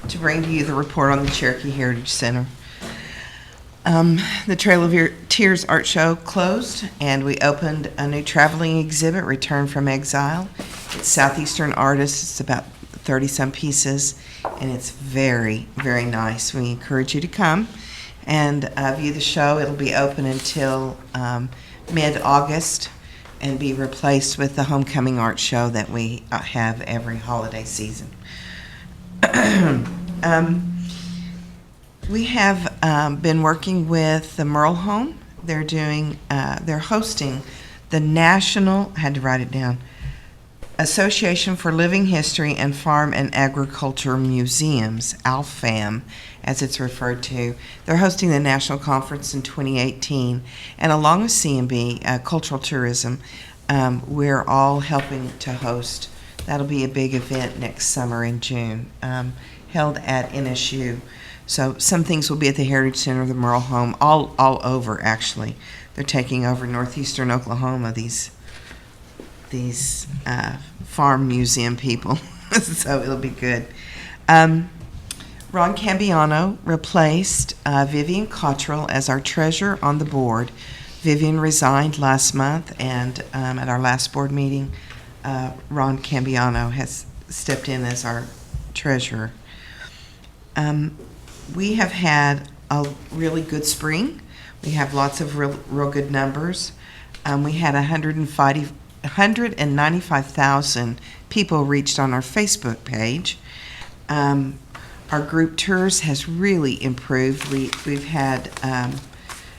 to bring to you the report on the Cherokee Heritage Center. The Trail of Tears Art Show closed, and we opened a new traveling exhibit, Return from Exile. It's Southeastern artists. It's about 30-some pieces, and it's very, very nice. We encourage you to come and view the show. It'll be open until mid-August and be replaced with the Homecoming Art Show that we have every holiday season. We have been working with the Merle Home. They're hosting the National, had to write it down, Association for Living History and Farm and Agriculture Museums, ALFAM, as it's referred to. They're hosting the national conference in 2018, and along with CMB, Cultural Tourism, we're all helping to host. That'll be a big event next summer in June, held at NSU. So some things will be at the Heritage Center, the Merle Home, all over actually. They're taking over northeastern Oklahoma, these farm museum people, so it'll be good. Ron Cambiano replaced Vivian Cottrell as our treasurer on the board. Vivian resigned last month, and at our last board meeting, Ron Cambiano has stepped in as our treasurer. We have had a really good spring. We have lots of real good numbers. We had 195,000 people reached on our Facebook page. Our group tours has really improved. We've had,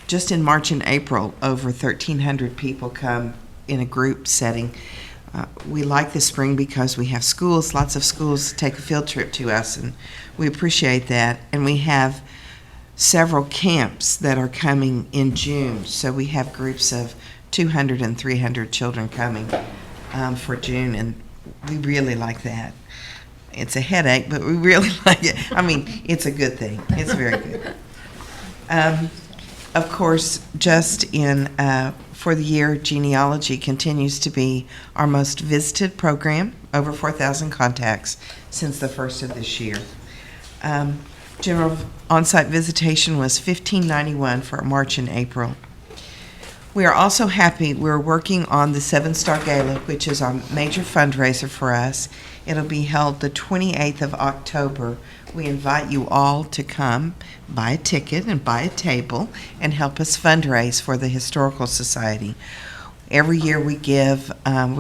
just in March and April, over 1,300 people come in a group setting. We like the spring because we have schools, lots of schools take a field trip to us, and we appreciate that. And we have several camps that are coming in June, so we have groups of 200 and 300 children coming for June, and we really like that. It's a headache, but we really like it. I mean, it's a good thing. It's very good. Of course, just for the year, genealogy continues to be our most visited program, over 4,000 contacts since the first of this year. General on-site visitation was 1,591 for March and April. We are also happy we're working on the 7-Star Gala, which is our major fundraiser for us. It'll be held the 28th of October. We invite you all to come, buy a ticket and buy a table, and help us fundraise for the Historical Society. Every year we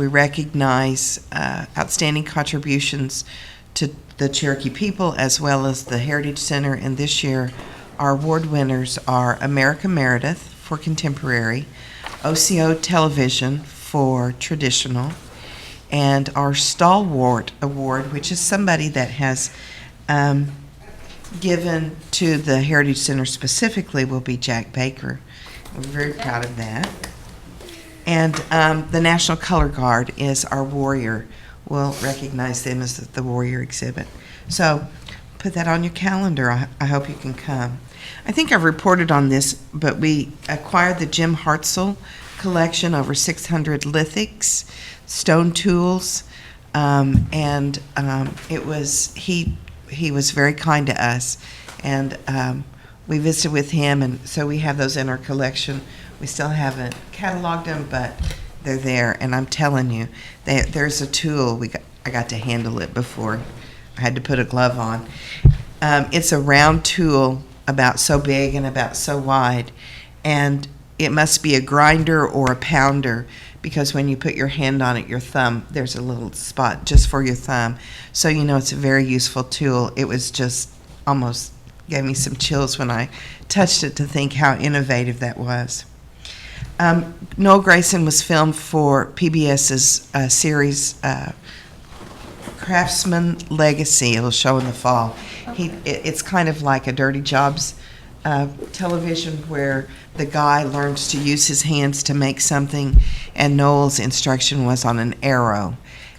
recognize outstanding contributions to the Cherokee people as well as the Heritage Center, and this year our award winners are America Meredith for Contemporary, OCO Television for Traditional, and our Stalwart Award, which is somebody that has given to the Heritage Center specifically, will be Jack Baker. We're very proud of that. And the National Color Guard is our warrior. We'll recognize them as the warrior exhibit. So put that on your calendar. I hope you can come. I think I've reported on this, but we acquired the Jim Hartzell collection, over 600 lithics, stone tools, and he was very kind to us, and we visited with him, and so we have those in our collection. We still haven't cataloged them, but they're there, and I'm telling you, there's a tool. I got to handle it before. I had to put a glove on. It's a round tool about so big and about so wide, and it must be a grinder or a pounder, because when you put your hand on it, your thumb, there's a little spot just for your thumb. So you know it's a very useful tool. It was just almost gave me some chills when I touched it to think how innovative that was. Noel Grayson was filmed for PBS's series Craftsman Legacy. It'll show in the fall. It's kind of like a Dirty Jobs television where the guy learns to use his hands to make something, and Noel's instruction was on an arrow.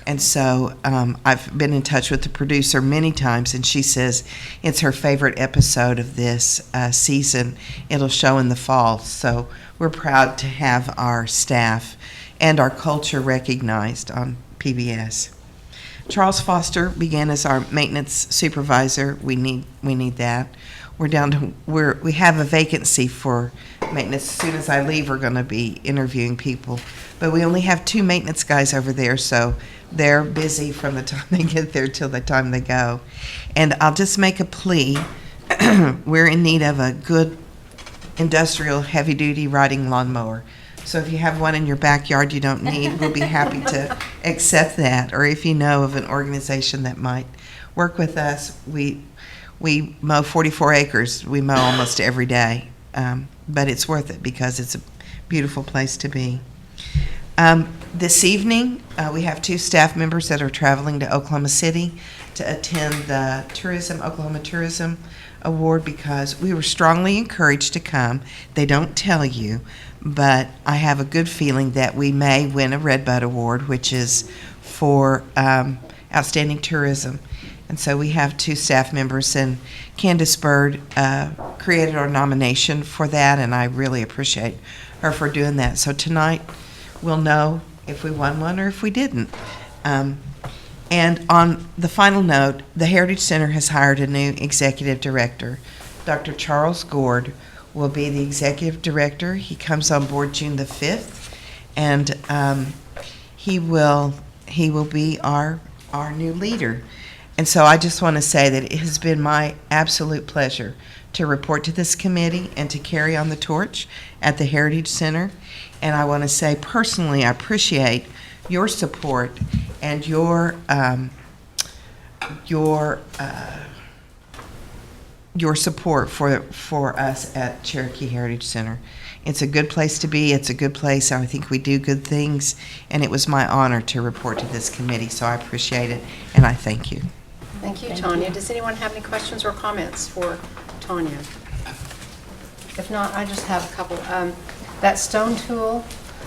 And so I've been in touch with the producer many times, and she says it's her favorite episode of this season. It'll show in the fall. So we're proud to have our staff and our culture recognized on PBS. Charles Foster began as our maintenance supervisor. We need that. We have a vacancy for maintenance. As soon as I leave, we're going to be interviewing people. But we only have 2 maintenance guys over there, so they're busy from the time they get there till the time they go. And I'll just make a plea. We're in need of a good industrial heavy-duty riding lawnmower. So if you have one in your backyard you don't need, we'll be happy to accept that. Or if you know of an organization that might work with us, we mow 44 acres. We mow almost every day. But it's worth it because it's a beautiful place to be. This evening, we have 2 staff members that are traveling to Oklahoma City to attend the Oklahoma Tourism Award, because we were strongly encouraged to come. They don't tell you, but I have a good feeling that we may win a Redbud Award, which is for outstanding tourism. And so we have 2 staff members, and Candace Bird created our nomination for that, and I really appreciate her for doing that. So tonight we'll know if we won one or if we didn't. And on the final note, the Heritage Center has hired a new executive director. Dr. Charles Gord will be the executive director. He comes on board June the 5th, and he will be our new leader. And so I just want to say that it has been my absolute pleasure to report to this committee and to carry on the torch at the Heritage Center. And I want to say personally, I appreciate your support and your support for us at Cherokee Heritage Center. It's a good place to be. It's a good place. I think we do good things, and it was my honor to report to this committee, so I appreciate it, and I thank you. Thank you, Tanya. Does anyone have any questions or comments for Tanya? If not, I just have a couple. That stone tool,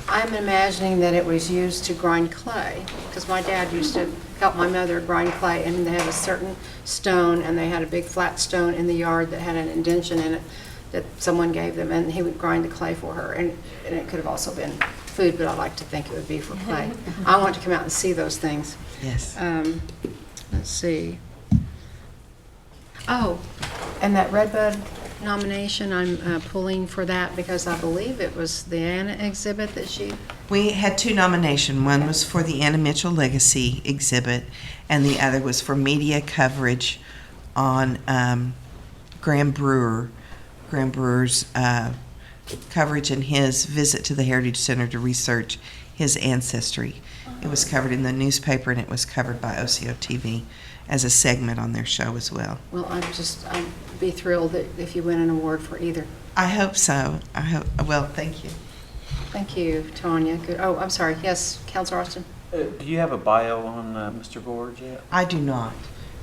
I'm imagining that it was used to grind clay, because my dad used to help my mother grind clay, and they had a certain stone, and they had a big flat stone in the yard that had an indention in it that someone gave them, and he would grind the clay for her. And it could have also been food, but I like to think it would be for clay. I want to come out and see those things. Yes. Let's see. Oh, and that Redbud nomination, I'm pulling for that because I believe it was the Anna exhibit that she... We had 2 nominations. One was for the Anna Mitchell Legacy exhibit, and the other was for media coverage on Graham Brewer's coverage and his visit to the Heritage Center to research his ancestry. It was covered in the newspaper, and it was covered by OCO TV as a segment on their show as well. Well, I'd be thrilled if you win an award for either. I hope so. Well, thank you. Thank you, Tanya. Good. Oh, I'm sorry. Yes, Councilor Austin? Do you have a bio on Mr. Gord yet? I do not.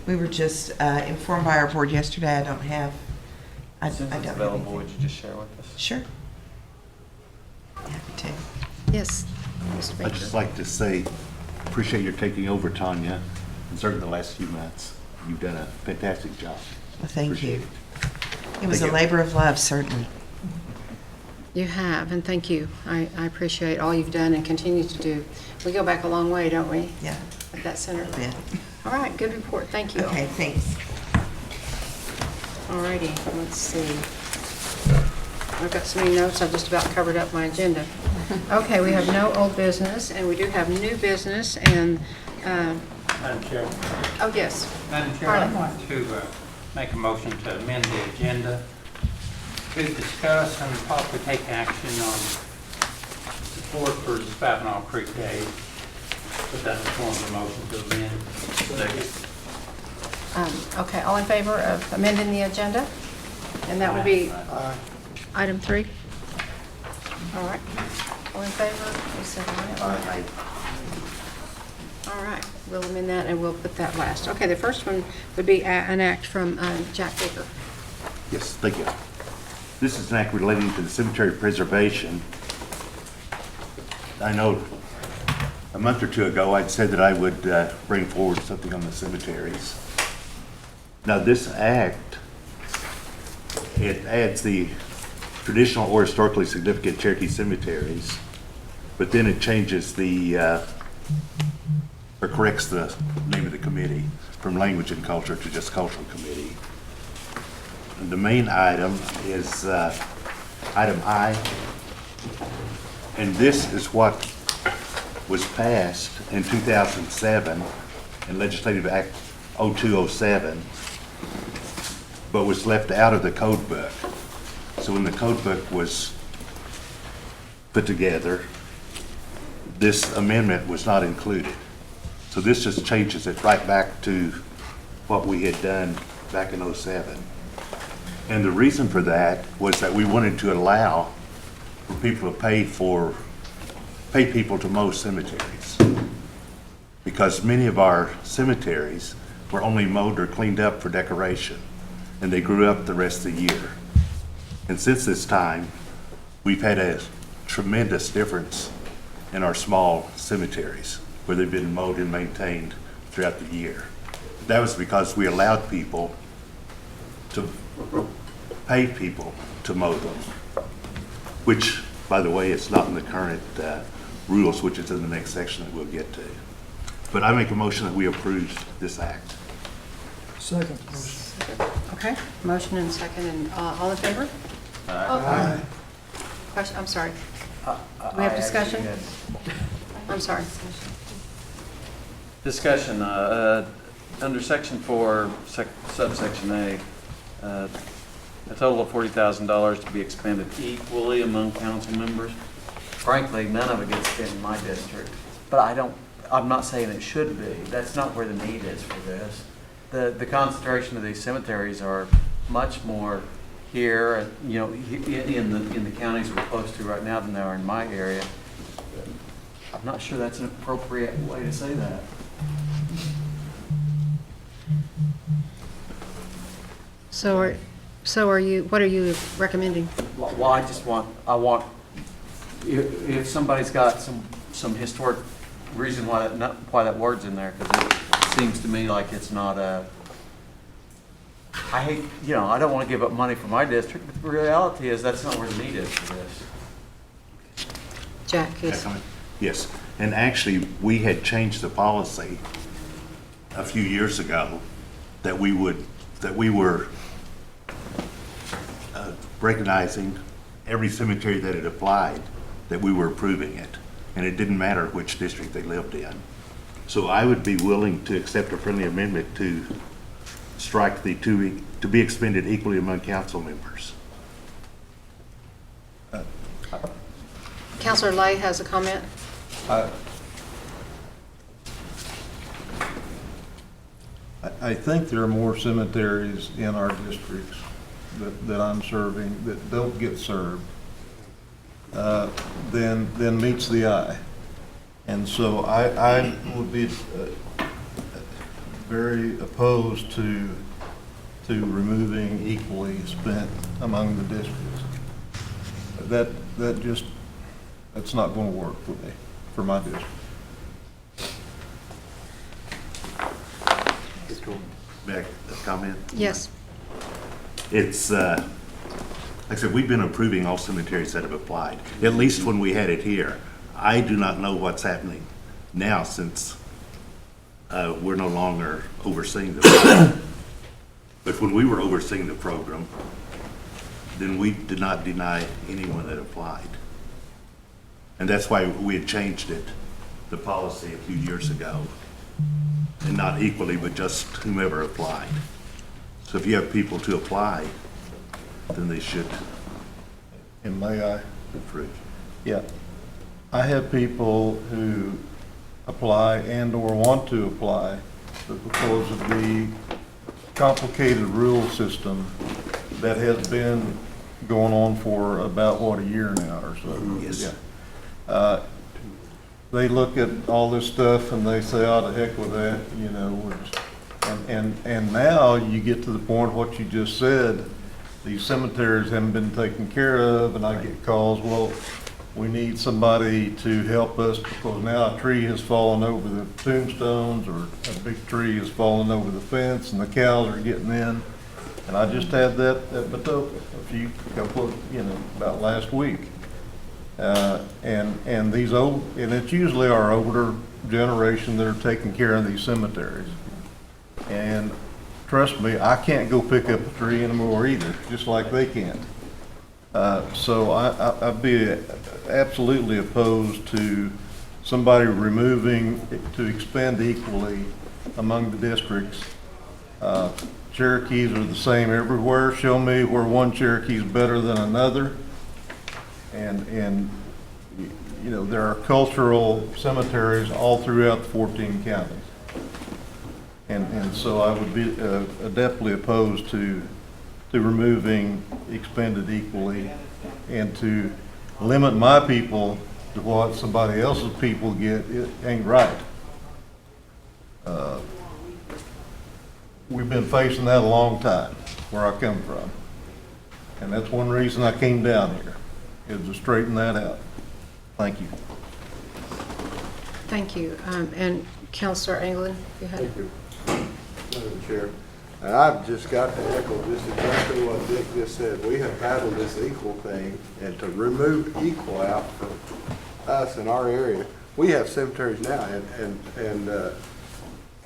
We were just informed by our board yesterday. I don't have. Since it's available, would you just share with us? Sure. Happy to. Yes, Mr. Baker. I'd just like to say, appreciate your taking over, Tanya, and certainly the last few months. You've done a fantastic job. Well, thank Appreciate you. it. It was Thank a you. labor of love, certainly. You have, and thank you. I appreciate all you've done and continue to do. We go back a long way, don't we? Yeah. At that center. Yeah. All right, good report. Thank you. Okay, thanks. All righty, let's see. I've got so many notes, I've just about covered up my agenda. Okay, we have no old business, and we do have new business, and, Madam Chair. oh, yes. Madam Chair, I'd like to make a motion to amend the agenda to discuss and possibly take action on support for the Spapinall Creek Day. Put that in the form of a motion to amend. Okay, all in favor of amending the agenda? And that would be item 3? All right. All in favor? You said aye. All right, we'll amend that and we'll put that last. Okay, the first one would be an act from Jack Baker. Yes, thank you. This is an act relating to the cemetery preservation. I know a month or two ago, I'd said that I would bring forward something on the cemeteries. Now, this act, it adds the traditional or historically significant Cherokee cemeteries, but then it changes or corrects the name of the committee from Language and Culture to just Cultural Committee. And the main item is item I, and this is what was passed in 2007 in Legislative Act 0207, but was left out of the code book. So when the code book was put together, this amendment was not included. So this just changes it right back to what we had done back in '07. And the reason for that was that we wanted to allow for people to pay people to mow cemeteries. Because many of our cemeteries were only mowed or cleaned up for decoration, and they grew up the rest of the year. And since this time, we've had a tremendous difference in our small cemeteries where they've been mowed and maintained throughout the year. That was because we allowed people to pay people to mow them, which, by the way, is not in the current rules, which is in the next section that we'll get to. But I make a motion that we approve this act. Second. Okay, motion and second, and all in favor? Aye. Question, I'm sorry. Do we have discussion? I'm sorry. Discussion, under section 4, subsection A, a total of $40,000 to be expended equally among council members. Frankly, none of it gets spent in my district, but I'm not saying it should be. That's not where the need is for this. The concentration of these cemeteries are much more here, you know, in the counties we're close to right now than they are in my area. I'm not sure that's an appropriate way to say that. So are you, what are you recommending? Well, I want, if somebody's got some historic reason why that word's in there, because it seems to me like it's not a, I hate, you know, I don't want to give up money for my district, but the reality is that's not where the need is for this. Jack, yes. Yes, and actually, we had changed the policy a few years ago that we were recognizing every cemetery that had applied, that we were approving it, and it didn't matter which district they lived in. So I would be willing to accept a friendly amendment to strike the to be expended equally among council members. Councilor Lay has a comment. I think there are more cemeteries in our districts that I'm serving that don't get served than meets the eye. And so I would be very opposed to removing equally spent among the districts. That's not going to work for me, for my district. May I comment? Yes. It's, like I said, we've been approving all cemeteries that have applied, at least when we had it here. I do not know what's happening now since we're no longer overseeing the program. But when we were overseeing the program, then we did not deny anyone that applied. And that's why we had changed it, the policy a few years ago. And not equally, but just whomever applied. So if you have people to apply, then they should And may I? Yeah. I have people who apply and/or want to apply, but because of the complicated rule system that has been going on for about, what, a year now or so? Yes. Yeah. They look at all this stuff and they say, oh, to heck with that, you know, we're just, and now you get to the point, what you just said, these cemeteries haven't been taken care of, and I get calls, well, we need somebody to help us because now a tree has fallen over the tombstones, or a big tree has fallen over the fence, and the cows are getting in. And I just had that at Batoka about last week. And these and it's usually our older generation that are taking care of these cemeteries. And trust me, I can't go pick up a tree anymore either, just like they can't. So I'd be absolutely opposed to somebody removing to expend equally among the districts. Cherokees are the same everywhere. Show me where one Cherokee is better than another. And you know, there are cultural cemeteries all throughout the 14 counties. And so I would be definitely opposed to removing expended equally, and to limit my people to what somebody else's people get. It ain't right. We've been facing that a long time where I come from, and that's one reason I came down here, is to straighten that out. Thank you. Thank you. And Councilor England, you had. Thank you, Madam Chair. And I've just got to echo just exactly what Dick just said. We have battled this equal thing, and to remove equal out from us in our area, we have cemeteries now, and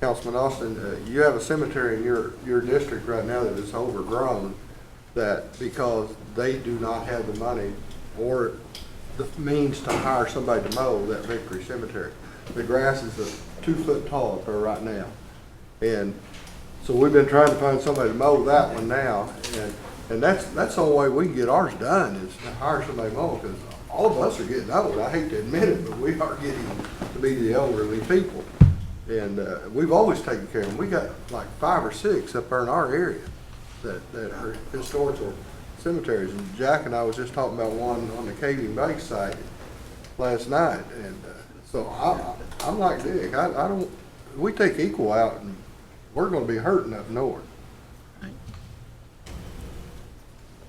Councilman Austin, you have a cemetery in your district right now that is overgrown, that because they do not have the money or the means to hire somebody to mow that Victory Cemetery. The grass is 2 foot tall up there right now. And so we've been trying to find somebody to mow that one now, and that's the only way we can get ours done, is to hire somebody to mow, because all of us are getting old. I hate to admit it, but we are getting to be the elderly people. And we've always taken care of them. We got like 5 or 6 up there in our area that are historical cemeteries. And Jack and I was just talking about one on the Caving Bay site last night. And so I'm like Dick. I don't. We take equal out, and we're going to be hurting up north.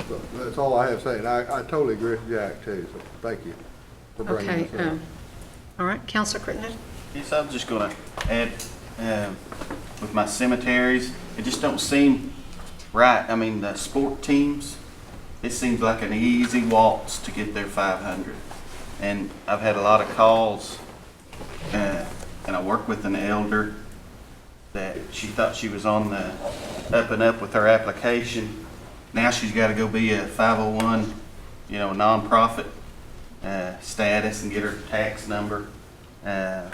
So that's all I have to say. And I totally agree with Jack too. So thank you for bringing this up. All right, Councilor Crittenden. Yes, I was just going to add, with my cemeteries, it just don't seem right. I mean, the sport teams, it seems like an easy waltz to get their 500. And I've had a lot of calls, and I work with an elder that she thought she was on the up and up with her application. Now she's got to go be a 501, nonprofit status and get her tax number. And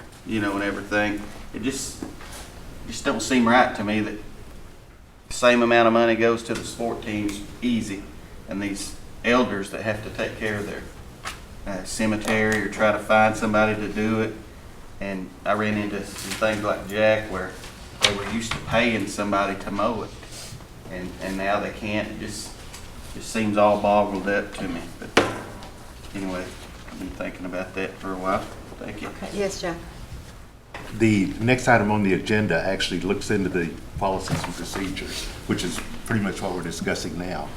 everything. It just don't seem right to me that the same amount of money goes to the sport teams easy, and these elders that have to take care of their cemetery or try to find somebody to do it. And I ran into some things like Jack where they were used to paying somebody to mow it, and now they can't. It just seems all boggled up to me. But anyway, I've been thinking about that for a while. Thank you. Okay. Yes, Jack. The next item on the agenda actually looks into the policies and procedures, which is pretty much what we're discussing now.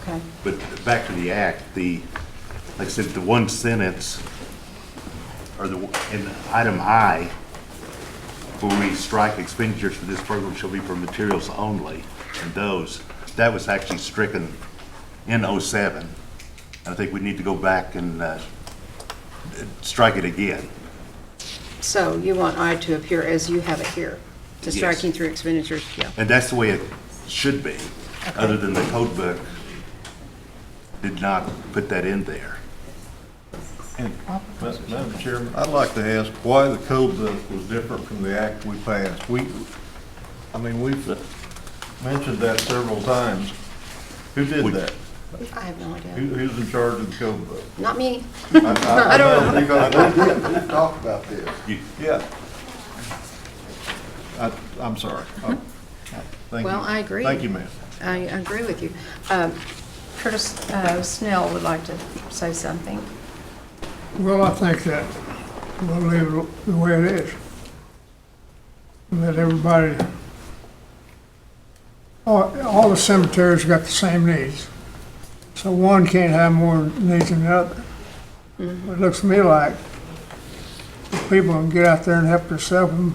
Okay. But back to the act, like I said, the one sentence, or in item I, where we strike expenditures for this program shall be for materials only, and that was actually stricken in '07. And I think we need to go back and strike it again. So you want I to appear as you have it here, to striking through expenditures, yeah. And that's the way it should be, other than the code book did not put that in there. And Madam Chairman, I'd like to ask why the code book was different from the act we passed. We've mentioned that several times. Who did that? I have no idea. Who's in charge of the code book? Not me. I don't know. Because we've talked about this. Yeah. I'm sorry. Thank you. Well, I agree. Thank you, ma'am. I agree with you. Curtis Snell would like to say something. Well, I think that we'll leave it the way it is. Let everybody, all the cemeteries got the same needs. So one can't have more needs than the other. It looks to me like if people can get out there and help themselves and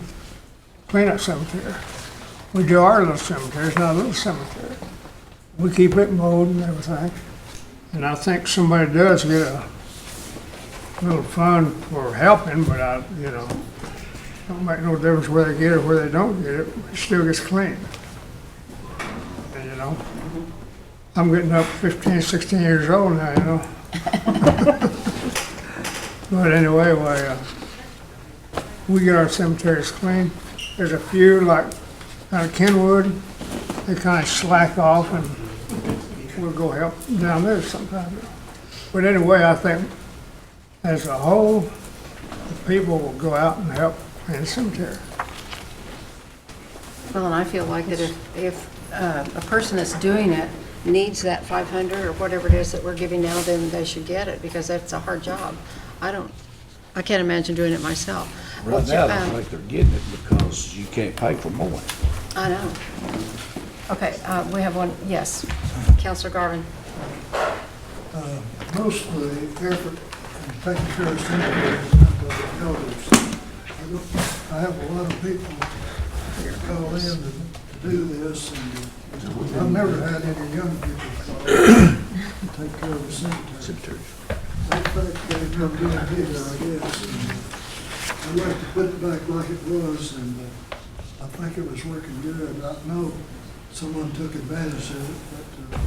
clean up cemetery. We do our little cemetery, it's not a little cemetery. We keep it mowed and everything. And I think somebody does get a little fund for helping, but don't make no difference where they get it or where they don't get it. It still gets clean. And I'm getting up 15, 16 years old now, But anyway, we get our cemeteries clean. There's a few, like out of Kenwood, they kind of slack off and we'll go help down there sometimes. But anyway, I think as a whole, the people will go out and help in the cemetery. Well, and I feel like that if a person that's doing it needs that 500 or whatever it is that we're giving now, then they should get it, because that's a hard job. I can't imagine doing it myself. Right now, I don't think they're getting it because you can't pay for mowing. I know. Okay, we have one, yes. Councilor Garvin. Most of the effort in taking care of cemeteries is by the elders. I have a lot of people that call in to do this, and I've never had any young people call in to take care of the cemetery. I think they've been doing it here, I guess. And I'd like to put it back like it was, and I think it was working good. I know someone took advantage of it, but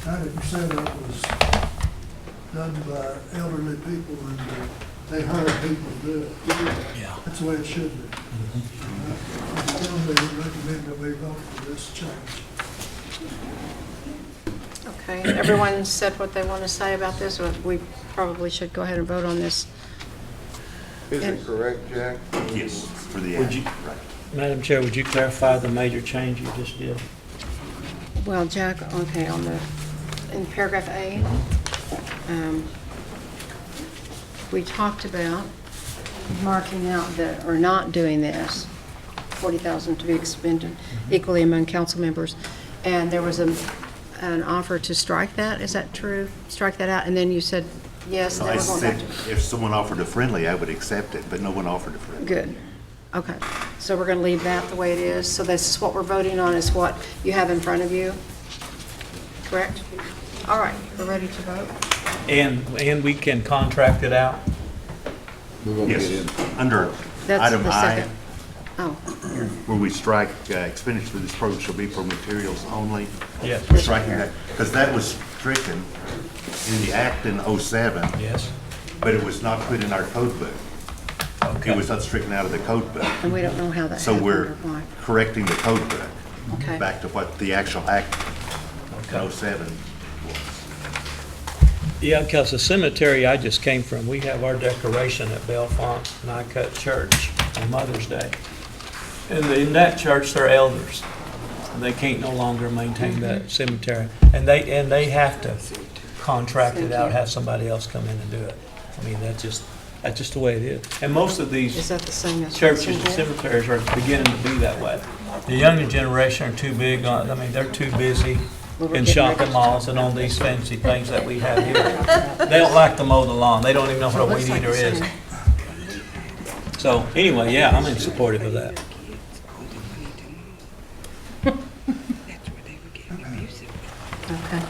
90% of it was done by elderly people, and they hired people to do it. Yeah. That's the way it should be. I strongly recommend that we vote for this change. Okay, everyone said what they want to say about this, or we probably should go ahead and vote on this. Is it correct, Jack? Yes, for the Would you- right. Madam Chair, would you clarify the major change you just did? Well, Jack, okay, in paragraph A, we talked about marking out or not doing this, 40,000 to be expended equally among council members. And there was an offer to strike that, is that true? Strike that out, and then you said yes, and I then we're going back said to. if someone offered a friendly, I would accept it, but no one offered a friendly. Good. Okay, so we're going to leave that the way it is. So this is what we're voting on, is what you have in front of you, correct? All right, we're ready to vote. And we can contract it out? Yes, under That's item the I, second. Oh, where we strike expenditure for this program shall be for materials only. Yes. We're striking that, because that was stricken in the act in '07. Yes. But it was not put in our code book. Okay. It was not stricken out of the code book. and we don't know how that So happened we're or why. correcting the code book Okay. back to what the actual act in '07 was. Yeah, because the cemetery I just came from, we have our decoration at Bellefonte and I cut church on Mother's Day. And in that church, they're elders. And they can't no longer maintain that cemetery. And they have to contract it out, have somebody else come in and do it. I mean, that's just the way it is. And most of these Is that the same as? churches and cemeteries are beginning to be that way. The younger generation are too big on, they're too busy in shopping malls and on these fancy things that we have here. They don't like to mow the lawn. They don't even know what a weed eater is. So anyway, yeah, I'm in supportive of that. Okay.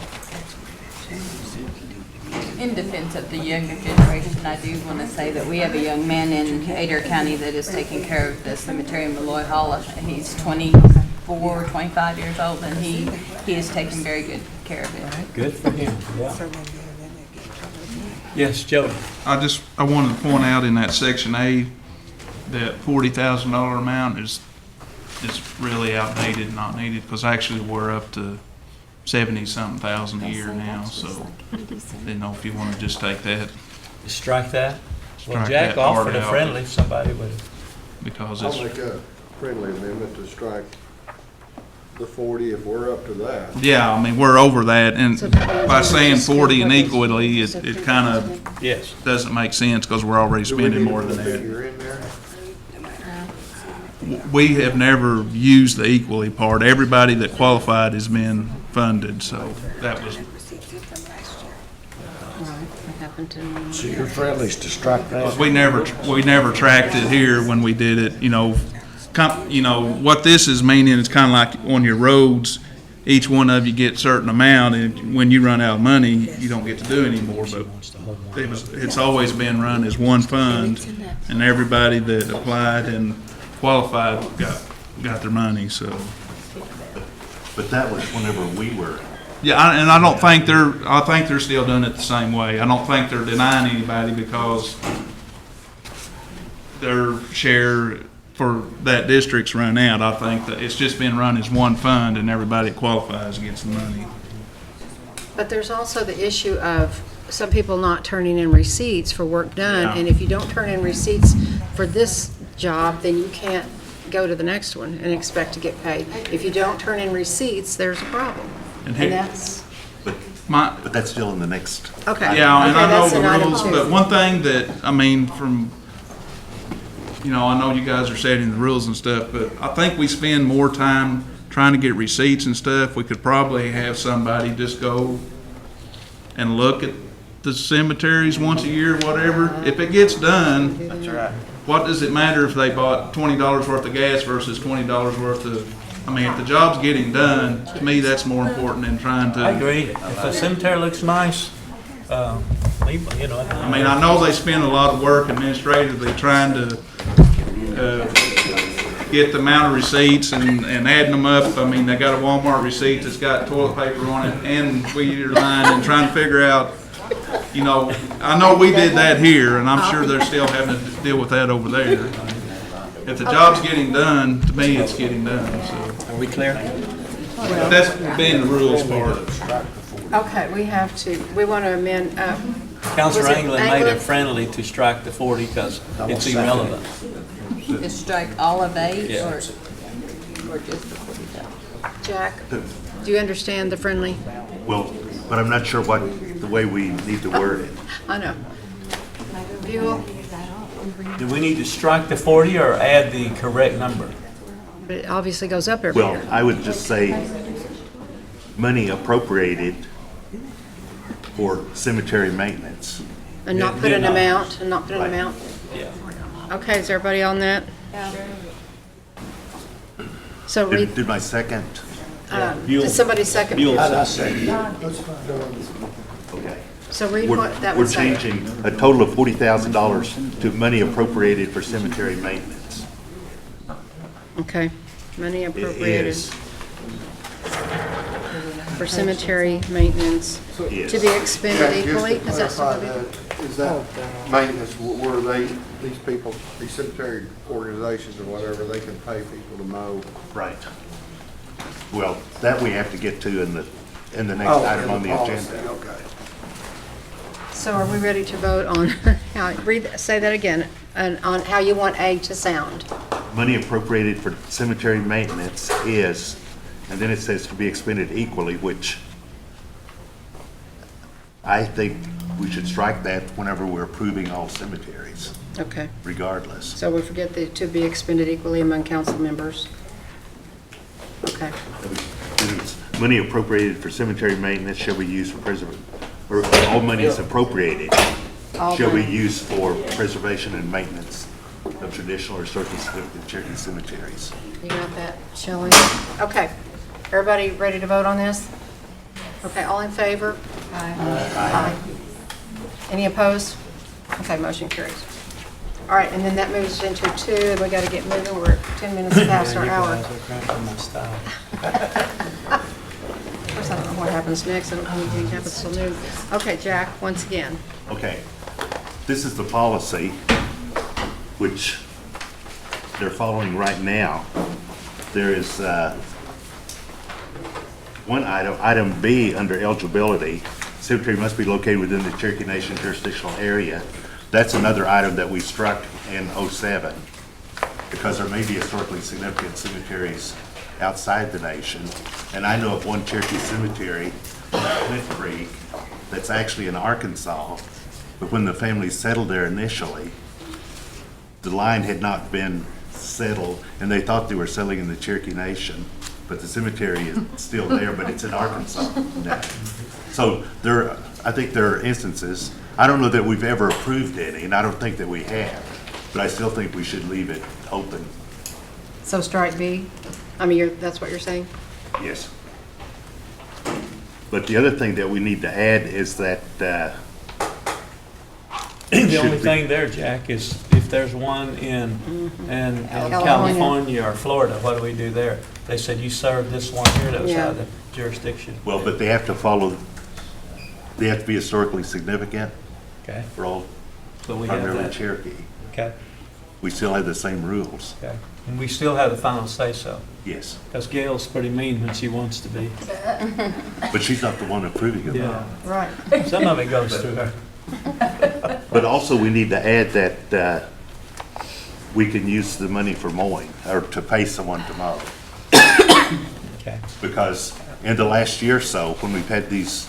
In defense of the younger generation, I do want to say that we have a young man in Adair County that is taking care of the cemetery in Malloy Hall. He's 24, 25 years old, and he is taking very good care of it. Good for him, yeah. Yes, Joey. I wanted to point out in that section A, that $40,000 amount is really outdated, not needed, because actually we're up to 70-something thousand a year now, so didn't know if you want to just take that. Strike that? Well, Strike Jack that part offered a out. friendly, if somebody would. Because I'll it's, make a friendly amendment to strike the 40 if we're up to that. yeah, I mean, we're over that, and by saying 40 and equally, it kind of Yes. doesn't make sense, because we're already spending more than that. Figure in there? We have never used the equally part. Everybody that qualified has been funded, so that was, What happened to? So you're friendly to strike that? we never tracked it here when we did it, you know. What this is meaning is kind of like on your roads, each one of you get a certain amount, and when you run out of money, you don't get to do anymore, but it's always been run as one fund, and everybody that applied and qualified got their money, so. But that was whenever we were, Yeah, and I don't think I think they're still doing it the same way. I don't think they're denying anybody because their share for that district's run out. I think that it's just been run as one fund, and everybody that qualifies gets the money. But there's also the issue of some people not turning in receipts for work done, Yeah. and if you don't turn in receipts for this job, then you can't go to the next one and expect to get paid. If you don't turn in receipts, there's a problem. And And that's, but that's still in the next. okay. Yeah, and Okay, I know that's an the item rules, two. but one thing that, I mean, from, I know you guys are setting the rules and stuff, but I think we spend more time trying to get receipts and stuff. We could probably have somebody just go and look at the cemeteries once a year, whatever. If it gets done, That's right. what does it matter if they bought $20 worth of gas versus $20 worth of, I mean, if the job's getting done, to me, that's more important than trying to. I agree. If a cemetery looks nice, leave, I mean, I know they spend a lot of work administratively trying to get the amount of receipts and adding them up. I mean, they got a Walmart receipt that's got toilet paper on it and weed eater line, and trying to figure out, I know we did that here, and I'm sure they're still having to deal with that over there. If the job's getting done, to me, it's getting done, so. Are we clear? But that's being the rules part. Okay, we want to amend, Councilor was it England made it England? friendly to strike the 40 because it's irrelevant. Just strike all of 8 Yeah. or just the 40,000? Jack, do you understand the friendly? Well, but I'm not sure the way we need to word it. I know. Buell, Do we need to strike the 40 or add the correct number? but it obviously goes up every Well, year. I would just say money appropriated for cemetery maintenance. And not put an amount, and not put an Right. amount? Yeah. Okay, is everybody on that? Yeah. So read, Did my second, did somebody second? That's fine. okay. So read We're what that we're would say. changing a total of $40,000 to money appropriated for cemetery maintenance. Okay, money It appropriated is, for cemetery maintenance Yes. to be expended Jack, equally? just to Is that clarify something? that, is that maintenance where these people, these cemetery organizations or whatever, they can pay people to mow? right. Well, that we have to get to in the next Oh, item in on the policy, agenda. Okay. So are we ready to vote on, say that again, on how you want A to sound? Money appropriated for cemetery maintenance is, and then it says to be expended equally, which I think we should strike that whenever we're approving all cemeteries, Okay, regardless. so we forget the to be expended equally among council members. Okay, Money appropriated for cemetery maintenance shall be used for or all money is appropriated All shall be money. used for preservation and maintenance of traditional or historically significant Cherokee cemeteries. you got that, Shelley? Okay, everybody ready to vote on this? Okay, all in favor? Aye. Any opposed? Okay, motion carries. All right, and then that moves into 2, and we got to get moving. We're 10 minutes past our hour. Of course, I don't know what happens next. I don't know anything happens till noon. Okay, Jack, once again. Okay, this is the policy which they're following right now. There is one item, item B, under eligibility, cemetery must be located within the Cherokee Nation jurisdictional area. That's another item that we struck in '07, because there may be historically significant cemeteries outside the nation. And I know of one Cherokee cemetery, Cliff Creek, that's actually in Arkansas, but when the family settled there initially, the line had not been settled, and they thought they were settling in the Cherokee Nation, but the cemetery is still there, but it's in Arkansas now. So I think there are instances, I don't know that we've ever approved any, and I don't think that we have, but I still think we should leave it open. So strike B? I mean, that's what you're saying? Yes. But the other thing that we need to add is that, The only thing there, Jack, is if there's one in California or Florida, what do we do there? They said, you served this one here that was out of the jurisdiction. well, but they have to follow, they have to be historically significant. Okay. For all, So we have primarily that. Cherokee. Okay. We still have the same rules. Okay. And we still have the final say-so. Yes. Because Gail's pretty mean when she wants to be. But she's not the one approving it. Yeah. Right. Some of it goes through her. But also, we need to add that we can use the money for mowing, or to pay someone to mow. Okay. Because in the last year or so, when we've had these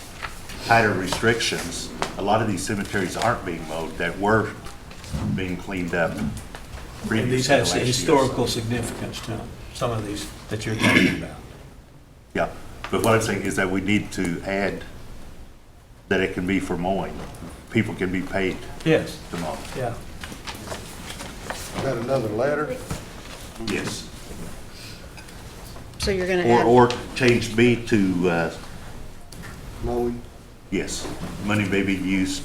tighter restrictions, a lot of these cemeteries aren't being mowed that were being cleaned up And previously. these have historical significance to them, some of these that you're talking about. Yeah, but what I'm saying is that we need to add that it can be for mowing. People can be paid Yes. to mow. Yeah. Got another letter? Yes. So you're going to add... Or change B to, Mowing? yes, money may be used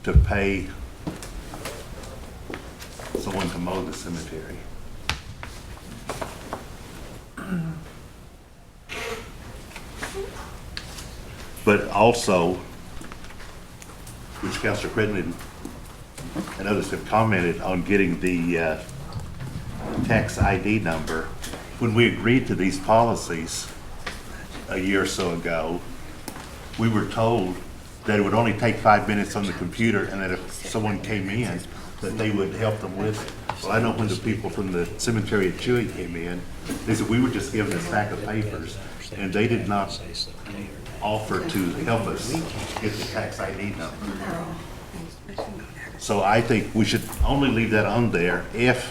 to pay someone to mow the cemetery. But also, which Councilor Crittenden and others have commented on getting the tax ID number. When we agreed to these policies a year or so ago, we were told that it would only take 5 minutes on the computer, and that if someone came in, that they would help them with it. Well, I know when the people from the cemetery at Chewy came in, they said we were just given a stack of papers, and they did not offer to help us get the tax ID number. So I think we should only leave that on there if,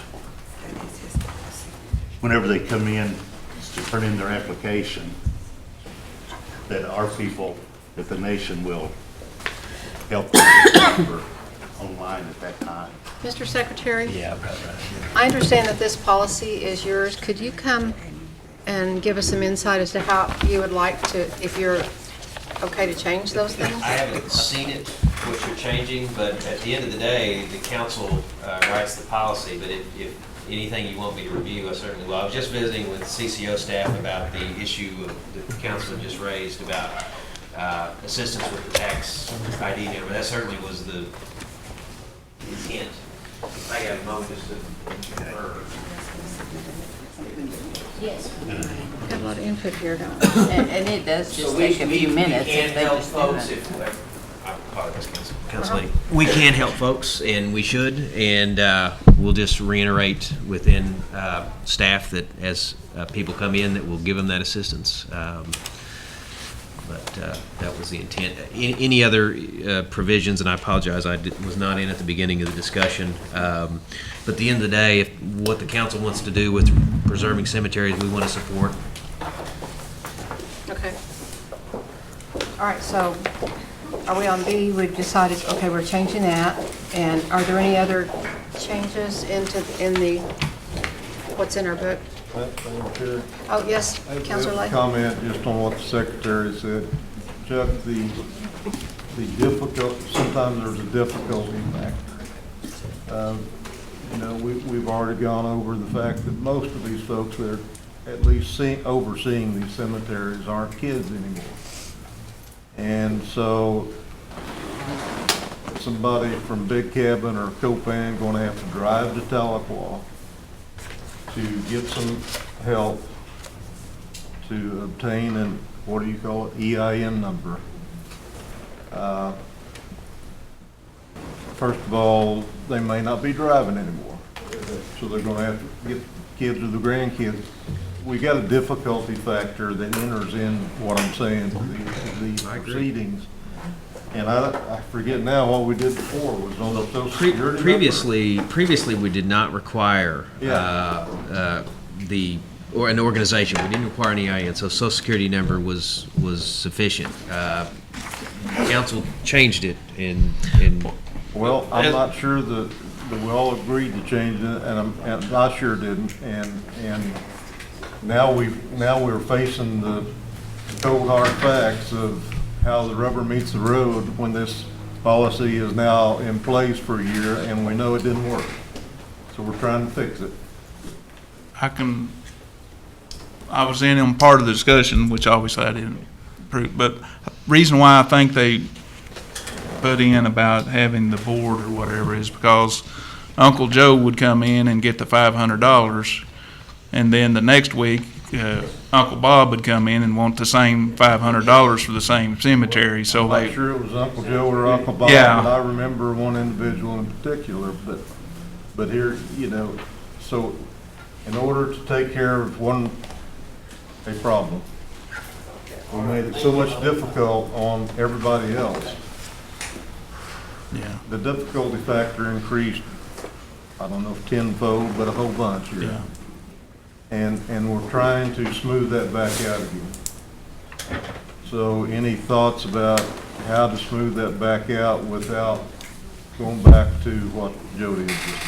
whenever they come in to turn in their application, that our people at the nation will help them get the number online at that time. Mr. Secretary? Yeah. I understand that this policy is yours. Could you come and give us some insight as to how you would like to, if you're okay to change those things? I haven't seen it, what you're changing, but at the end of the day, the council writes the policy, but if anything you want me to review, I certainly will. I was just visiting with CCO staff about the issue that the council had just raised about assistance with the tax ID number. That certainly was the intent. I got a moment just to confirm. Yes. Got a lot of input here, don't we? And it does just So take a few minutes. We can if they help just do folks it. if, I apologize, Council Lady. We can help folks, and we should, and we'll just reiterate within staff that as people come in, that we'll give them that assistance. But that was the intent. Any other provisions, and I apologize, was not in at the beginning of the discussion. But at the end of the day, if what the council wants to do with preserving cemeteries, we want to support. Okay. All right, so are we on B? We've decided, okay, we're changing that. And are there any other changes in the, what's in our book? Madam Chair. Oh, yes, Councilor Lay? Comment just on what the secretary said. Chuck, the sometimes there's a difficulty factor. You know, we've already gone over the fact that most of these folks that are at least overseeing these cemeteries aren't kids anymore. And so somebody from Big Cabin or Copan going to have to drive to Tahlequah to get some help to obtain an, what do you call it, EIN number. First of all, they may not be driving anymore, so they're gonna have to get kids or the grandkids. We got a difficulty factor that enters in what I'm saying, these proceedings. And I forget now what we did before, was on the Social Security number. Previously, we did not require an organization. We didn't require an EIN, so Social Security number was sufficient. Council changed it in. Well, I'm not sure that we all agreed to change it, and I sure didn't. And now we're facing the cold hard facts of how the rubber meets the road when this policy is now in place for a year, and we know it didn't work. So we're trying to fix it. I was in on part of the discussion, which obviously I didn't approve, but reason why I think they put in about having the board or whatever is because Uncle Joe would come in and get the $500, and then the next week, Uncle Bob would come in and want the same $500 for the same cemetery, so I'm not sure it was Uncle Joe or Uncle Bob, Yeah. but I remember one individual in particular, but here, so in order to take care of a problem, we made it so much difficult on everybody else. Yeah. The difficulty factor increased, I don't know if tenfold, but a whole bunch here. Yeah. And we're trying to smooth that back out again. So any thoughts about how to smooth that back out without going back to what Jody had just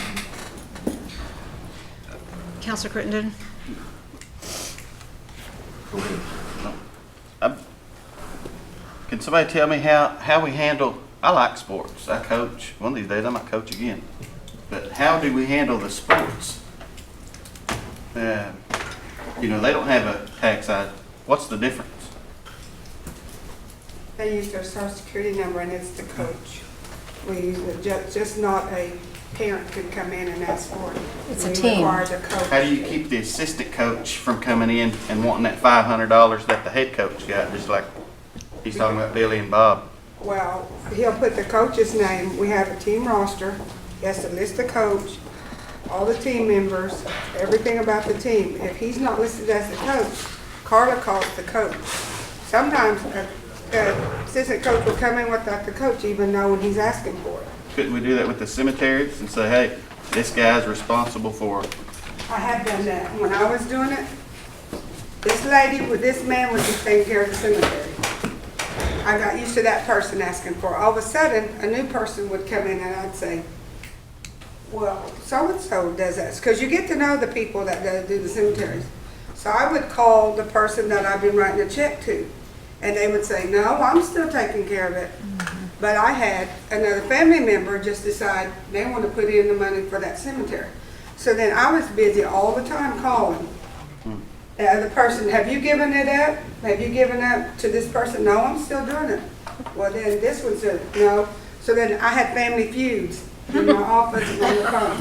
mentioned? Councilor Crittenden? Go ahead. Can somebody tell me how we handle, I like sports, I coach, one of these days I might coach again, but how do we handle the sports? They don't have a tax side. What's the difference? They use their social security number and it's the coach. We use it, just not a parent could come in and ask for it. It's a We team. require the coach. How do you keep the assistant coach from coming in and wanting that $500 that the head coach got, just like he's talking about Billy and Bob? Well, he'll put the coach's name. We have a team roster. He has to list the coach, all the team members, everything about the team. If he's not listed as the coach, Carla calls the coach. Sometimes an assistant coach will come in without the coach even knowing he's asking for it. Couldn't we do that with the cemeteries and say, hey, this guy's responsible for I have done that. When I was doing it, this lady with this man was just taking care of the cemetery. I got used to that person asking for it. All of a sudden, a new person would come in and I'd say, well, so-and-so does that. Because you get to know the people that do the cemeteries. So I would call the person that I've been writing a check to. And they would say, no, I'm still taking care of it. But I had another family member just decide they want to put in the money for that cemetery. So then I was busy all the time calling. The other person, have you given it up? Have you given up to this person? No, I'm still doing it. Well, then this one said, no. So then I had family feuds in my office and on the phone.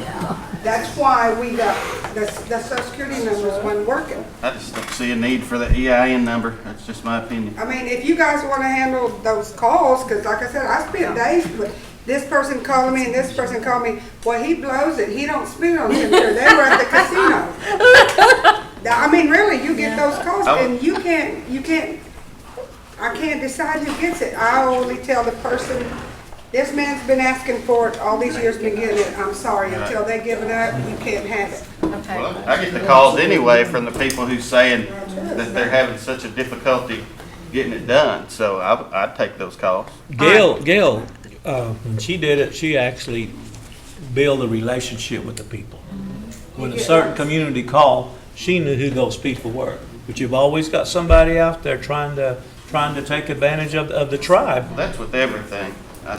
That's why we got, the social security numbers wasn't working. I just don't see a need for the EIN number. That's just my opinion. I mean, if you guys want to handle those calls, because like I said, I spent days with this person calling me and this person calling me. Well, he blows it. He don't spend on cemetery. They were at the casino. I mean, really, you get those calls and I can't decide who gets it. I only tell the person, this man's been asking for it all these years, been getting it. I'm sorry, until they give it up, you can't have it. Well, I get the calls anyway from the people who's saying that they're having such a difficulty getting it done. So I'd take those calls. Gail, when she did it, she actually built a relationship with the people. When a certain community called, she knew who those people were. But you've always got somebody out there trying to take advantage of the tribe. Well, that's with everything.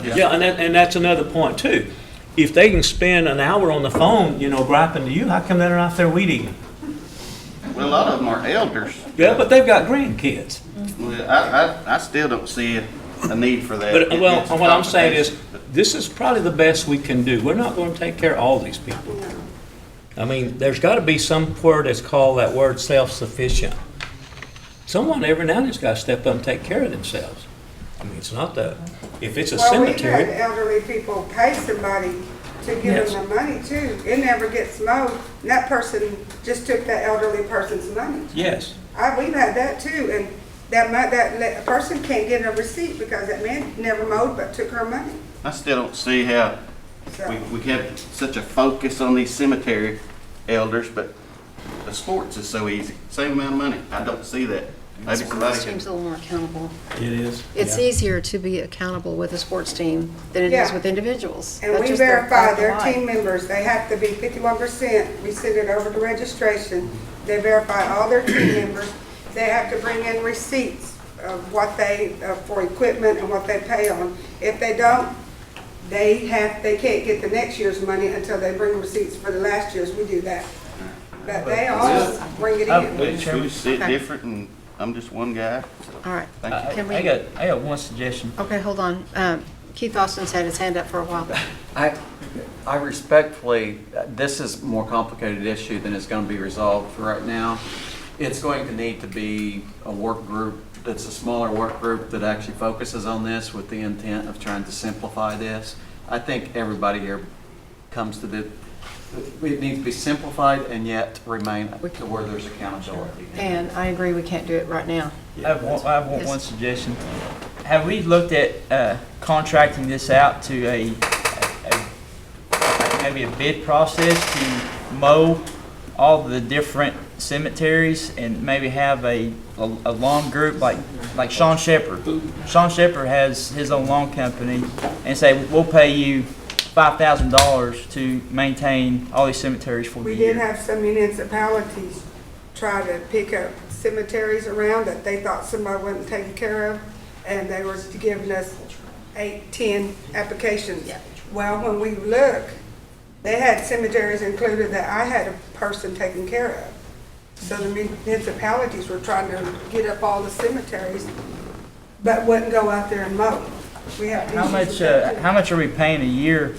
Yeah, and that's another point too. If they can spend an hour on the phone, griping to you, how come they're not there weed eating? Well, a lot of them are elders. Yeah, but they've got grandkids. Well, I still don't see a need for that. But what I'm saying is, this is probably the best we can do. We're not going to take care of all these people. I mean, there's got to be somewhere that's called that word self-sufficient. someone every now and then's got to step up and take care of themselves. I mean, it's not the, if it's a Well, we've cemetery. had elderly people pay somebody to give Yes. them the money too. It never gets mowed, and that person just took that elderly person's money. Yes. We've had that too, and that person can't get a receipt because that man never mowed but took her money. I still don't see how So, we have such a focus on these cemetery elders, but the sports is so easy, same amount of money. I don't see that. Maybe somebody Sports can. team's a little more accountable. It is. It's Yeah. easier to be accountable with a sports team than it is Yeah. with individuals. and That's we just the verify fact of their life. team members, they have to be 51%. We send it over to registration. They verify all their team members. They have to bring in receipts of what they, for equipment and what they pay on. If they don't, they can't get the next year's money until they bring receipts for the last year's. We do that. But they all bring it in. We see it Okay. different, and I'm just one guy. So All right. thank you. Can we- I got one suggestion. Okay, hold on. Keith Austin's had his hand up for a while. I respectfully, this is a more complicated issue than is going to be resolved right now. It's going to need to be a work group that's a smaller work group that actually focuses on this with the intent of trying to simplify this. I think everybody here comes to the, it needs to be simplified and yet remain to where there's accountability. And I agree, we can't do it right now. I have Yes. one suggestion. Have we looked at contracting this out to maybe a bid process to mow all the different cemeteries and maybe have a lawn group like Sean Shepherd? Sean Shepherd has his own lawn company and say, we'll pay you $5,000 to maintain all these cemeteries for the We year. did have some municipalities try to pick up cemeteries around that they thought somebody wasn't taking care of, and they were giving us 8, 10 applications. Well, when we look, they had cemeteries included that I had a person taken care of. So the municipalities were trying to get up all the cemeteries, but wouldn't go out there and mow. We have How issues much? with that, too. How much are we paying a year?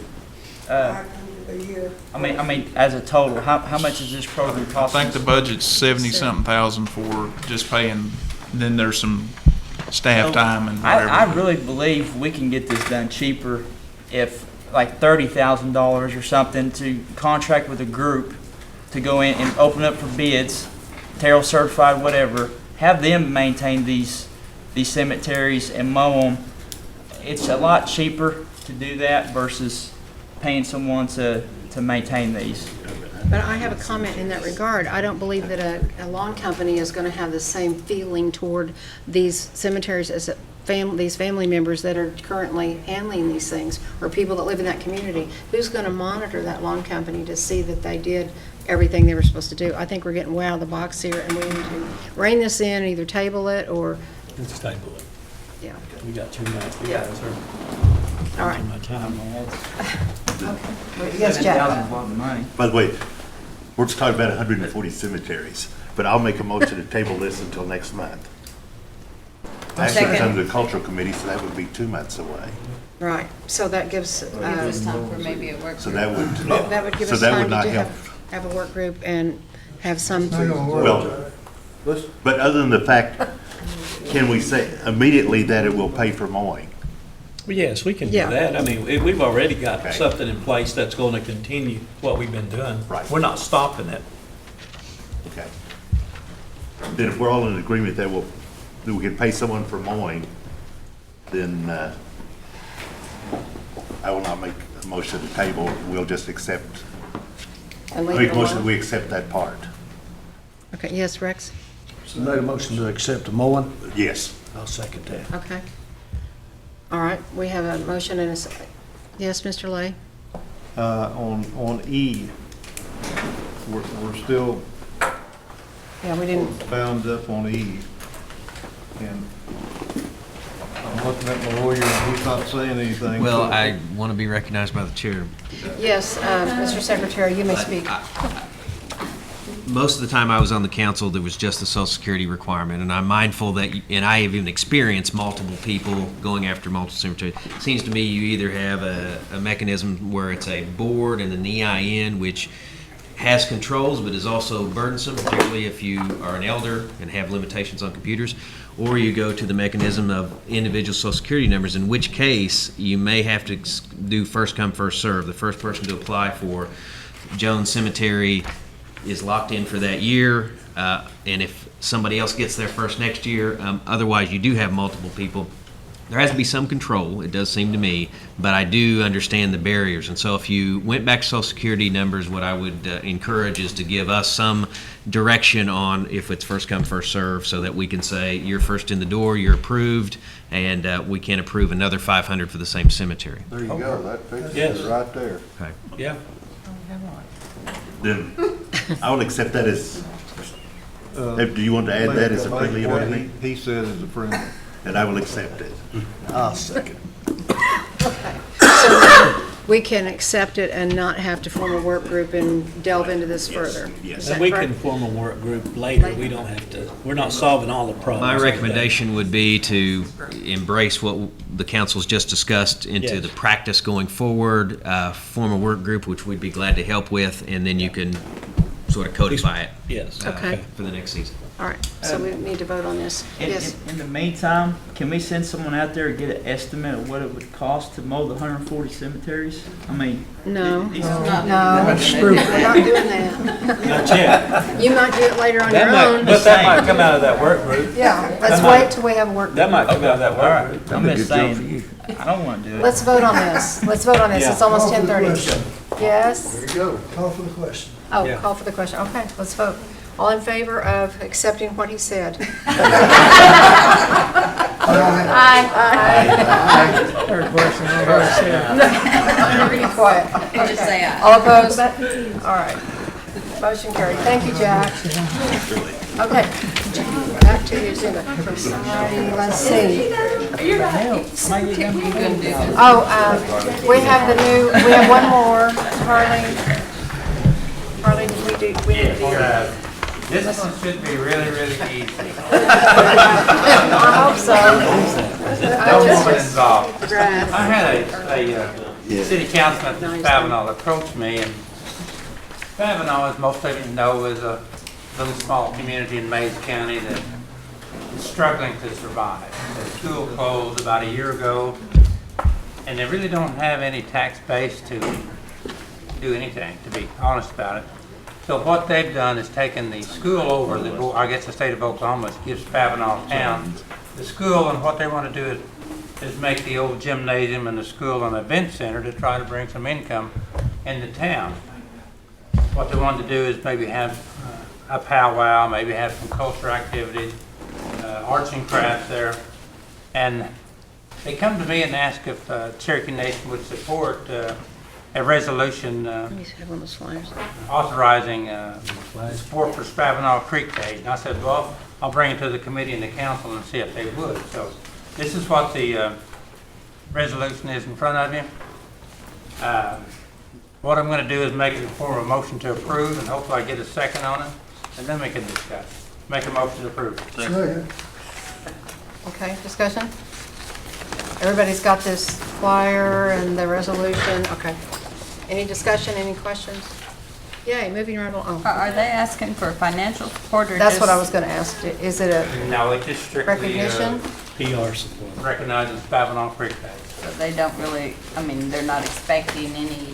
500 a year. I mean, as a total, how much is this program I costing? think the budget's 70-something thousand for just paying, then there's some staff time and whatever. I really believe we can get this done cheaper if like $30,000 or something to contract with a group to go in and open up for bids, Terrell certified, whatever, have them maintain these cemeteries and mow them. It's a lot cheaper to do that versus paying someone to maintain these. But I have a comment in that regard. I don't believe that a lawn company is going to have the same feeling toward these cemeteries as these family members that are currently handling these things, or people that live in that community. Who's going to monitor that lawn company to see that they did everything they were supposed to do? I think we're getting way out of the box here, and we need to rein this in, either table it or, Let's table it. yeah. We got 2 minutes. Yeah. All right. My time. Yes, Jack. $7,000 a lot of money. By the way, we're just talking about 140 cemeteries, but I'll make a motion to table this until next month. Actually, it's under the cultural committee, so that would be 2 months away. Right, so that gives, Give us time for maybe a work So group. that would, that would give so us that time would to not do help. have a work group and have some. Not gonna work. Well, but other than the fact, can we say immediately that it will pay for mowing? Well, yes, we can do Yeah. that. I mean, we've already got Okay. something in place that's going to continue what we've been doing. Right. We're not stopping it. Okay. Then if we're all in agreement that that we can pay someone for mowing, then I will not make a motion to table. We'll just accept, And leave make it a motion, alone. we accept that part. Okay, yes, Rex? So made a motion to accept the mowing? Yes. I'll second that. Okay. All right, we have a motion and a, yes, Mr. Lay? On E, we're still Yeah, we didn't, bound up on E. And I'm looking at my lawyer and he's not saying anything. Well, I want to be recognized by the chair. yes, Mr. Secretary, you may speak. Most of the time I was on the council, there was just a social security requirement, and I'm mindful that, and I have even experienced multiple people going after multiple cemeteries. It seems to me you either have a mechanism where it's a board and an EIN, which has controls but is also burdensome, particularly if you are an elder and have limitations on computers, or you go to the mechanism of individual social security numbers, in which case you may have to do first come, first serve. The first person to apply for Jones Cemetery is locked in for that year, and if somebody else gets there first next year, otherwise you do have multiple people. There has to be some control, it does seem to me, but I do understand the barriers. And so if you went back to Social Security numbers, what I would encourage is to give us some direction on if it's first come, first serve, so that we can say, you're first in the door, you're approved, and we can approve another 500 for the same cemetery. There you go, that fixes Yes. it right there. Okay. Yeah. Then I will accept that as, do you want to add that as a friendly What amendment? he said is a friendly. And I will accept it. I'll second. So we can accept it and not have to form a work group and delve into this further. Yes. Is that And we can correct? form a work group later. We don't have to, we're not solving all the problems. My today. recommendation would be to embrace what the council's just discussed into Yes. the practice going forward, form a work group, which we'd be glad to help with, and then you can sort of codify it. Yes. Okay. For the next season. All right, so we need to vote on this. Yes. In the meantime, can we send someone out there to get an estimate of what it would cost to mow the 140 cemeteries? I mean, No, these- no, we're not doing that. Not yet. You might do it later on your That own. might, but that might come out of that work group. Yeah, let's That might- wait till we have a work. That might come out of that all work right, group. I'm just saying, I don't want to do it. Let's vote on this. Let's vote on this. It's Yeah. almost Call for the 10:30. question. Yes? There you go. Call for the question. Oh, Yeah. call for the question. Okay, let's vote. All in favor of accepting what he said? Aye. Third question, I already said. Be quiet. Just say aye. All opposed? All right. Motion carried. Thank you, Jack. Okay, back to the agenda. Let's see. Oh, we have the new, we have one more. Harley, did we do, we didn't do your. This one should be really, really easy. I hope so. No woman involved. Grass. I had a city councilman from Favenal approach me, and Favenal, as most of you know, is a little small community in Mays County that is struggling to survive. The school closed about a year ago, and they really don't have any tax base to do anything, to be honest about it. So what they've done is taken the school over, I guess the state of Oklahoma gives Favenal town the school, and what they want to do is make the old gymnasium and the school an event center to try to bring some income into town. What they want to do is maybe have a powwow, maybe have some cultural activities, arts and crafts there. And they come to me and ask if Cherokee Nation would support a resolution Let me have one of those flyers. authorizing support for Spavinal Creek Day. And I said, well, I'll bring it to the committee and the council and see if they would. So this is what the resolution is in front of you. What I'm going to do is make it in form of a motion to approve, and hopefully I get a second on it, and then we can discuss. Make a motion to approve. Second. Okay, discussion? Everybody's got this flyer and the resolution. Okay. Any discussion, any questions? Yay, moving right along. Are they asking for financial support or That's just? what I was going to ask. Is it a No, it just strictly recognition? PR support. recognizes Spavinal Creek Day. So they don't really, I mean, they're not expecting any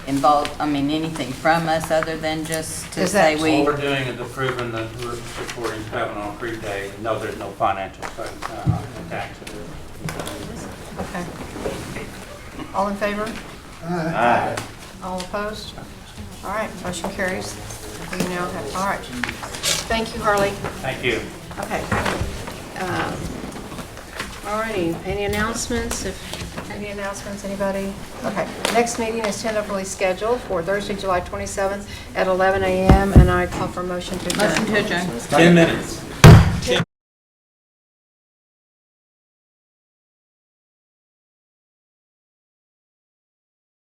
anything from us other than just to Is say that- All we. we're doing is approving the, we're supporting Spavinal Creek Day. No, there's no financial tax. Okay. All in favor? Aye. All opposed? All right, motion carries. We now have, all right. Thank you, Harley. Thank you. Okay. All righty, any announcements? Any announcements, anybody? Okay, next meeting is tentatively scheduled for Thursday, July 27th at 11 a.m. And I call for motion to adjourn. Motion to adjourn. 10 minutes.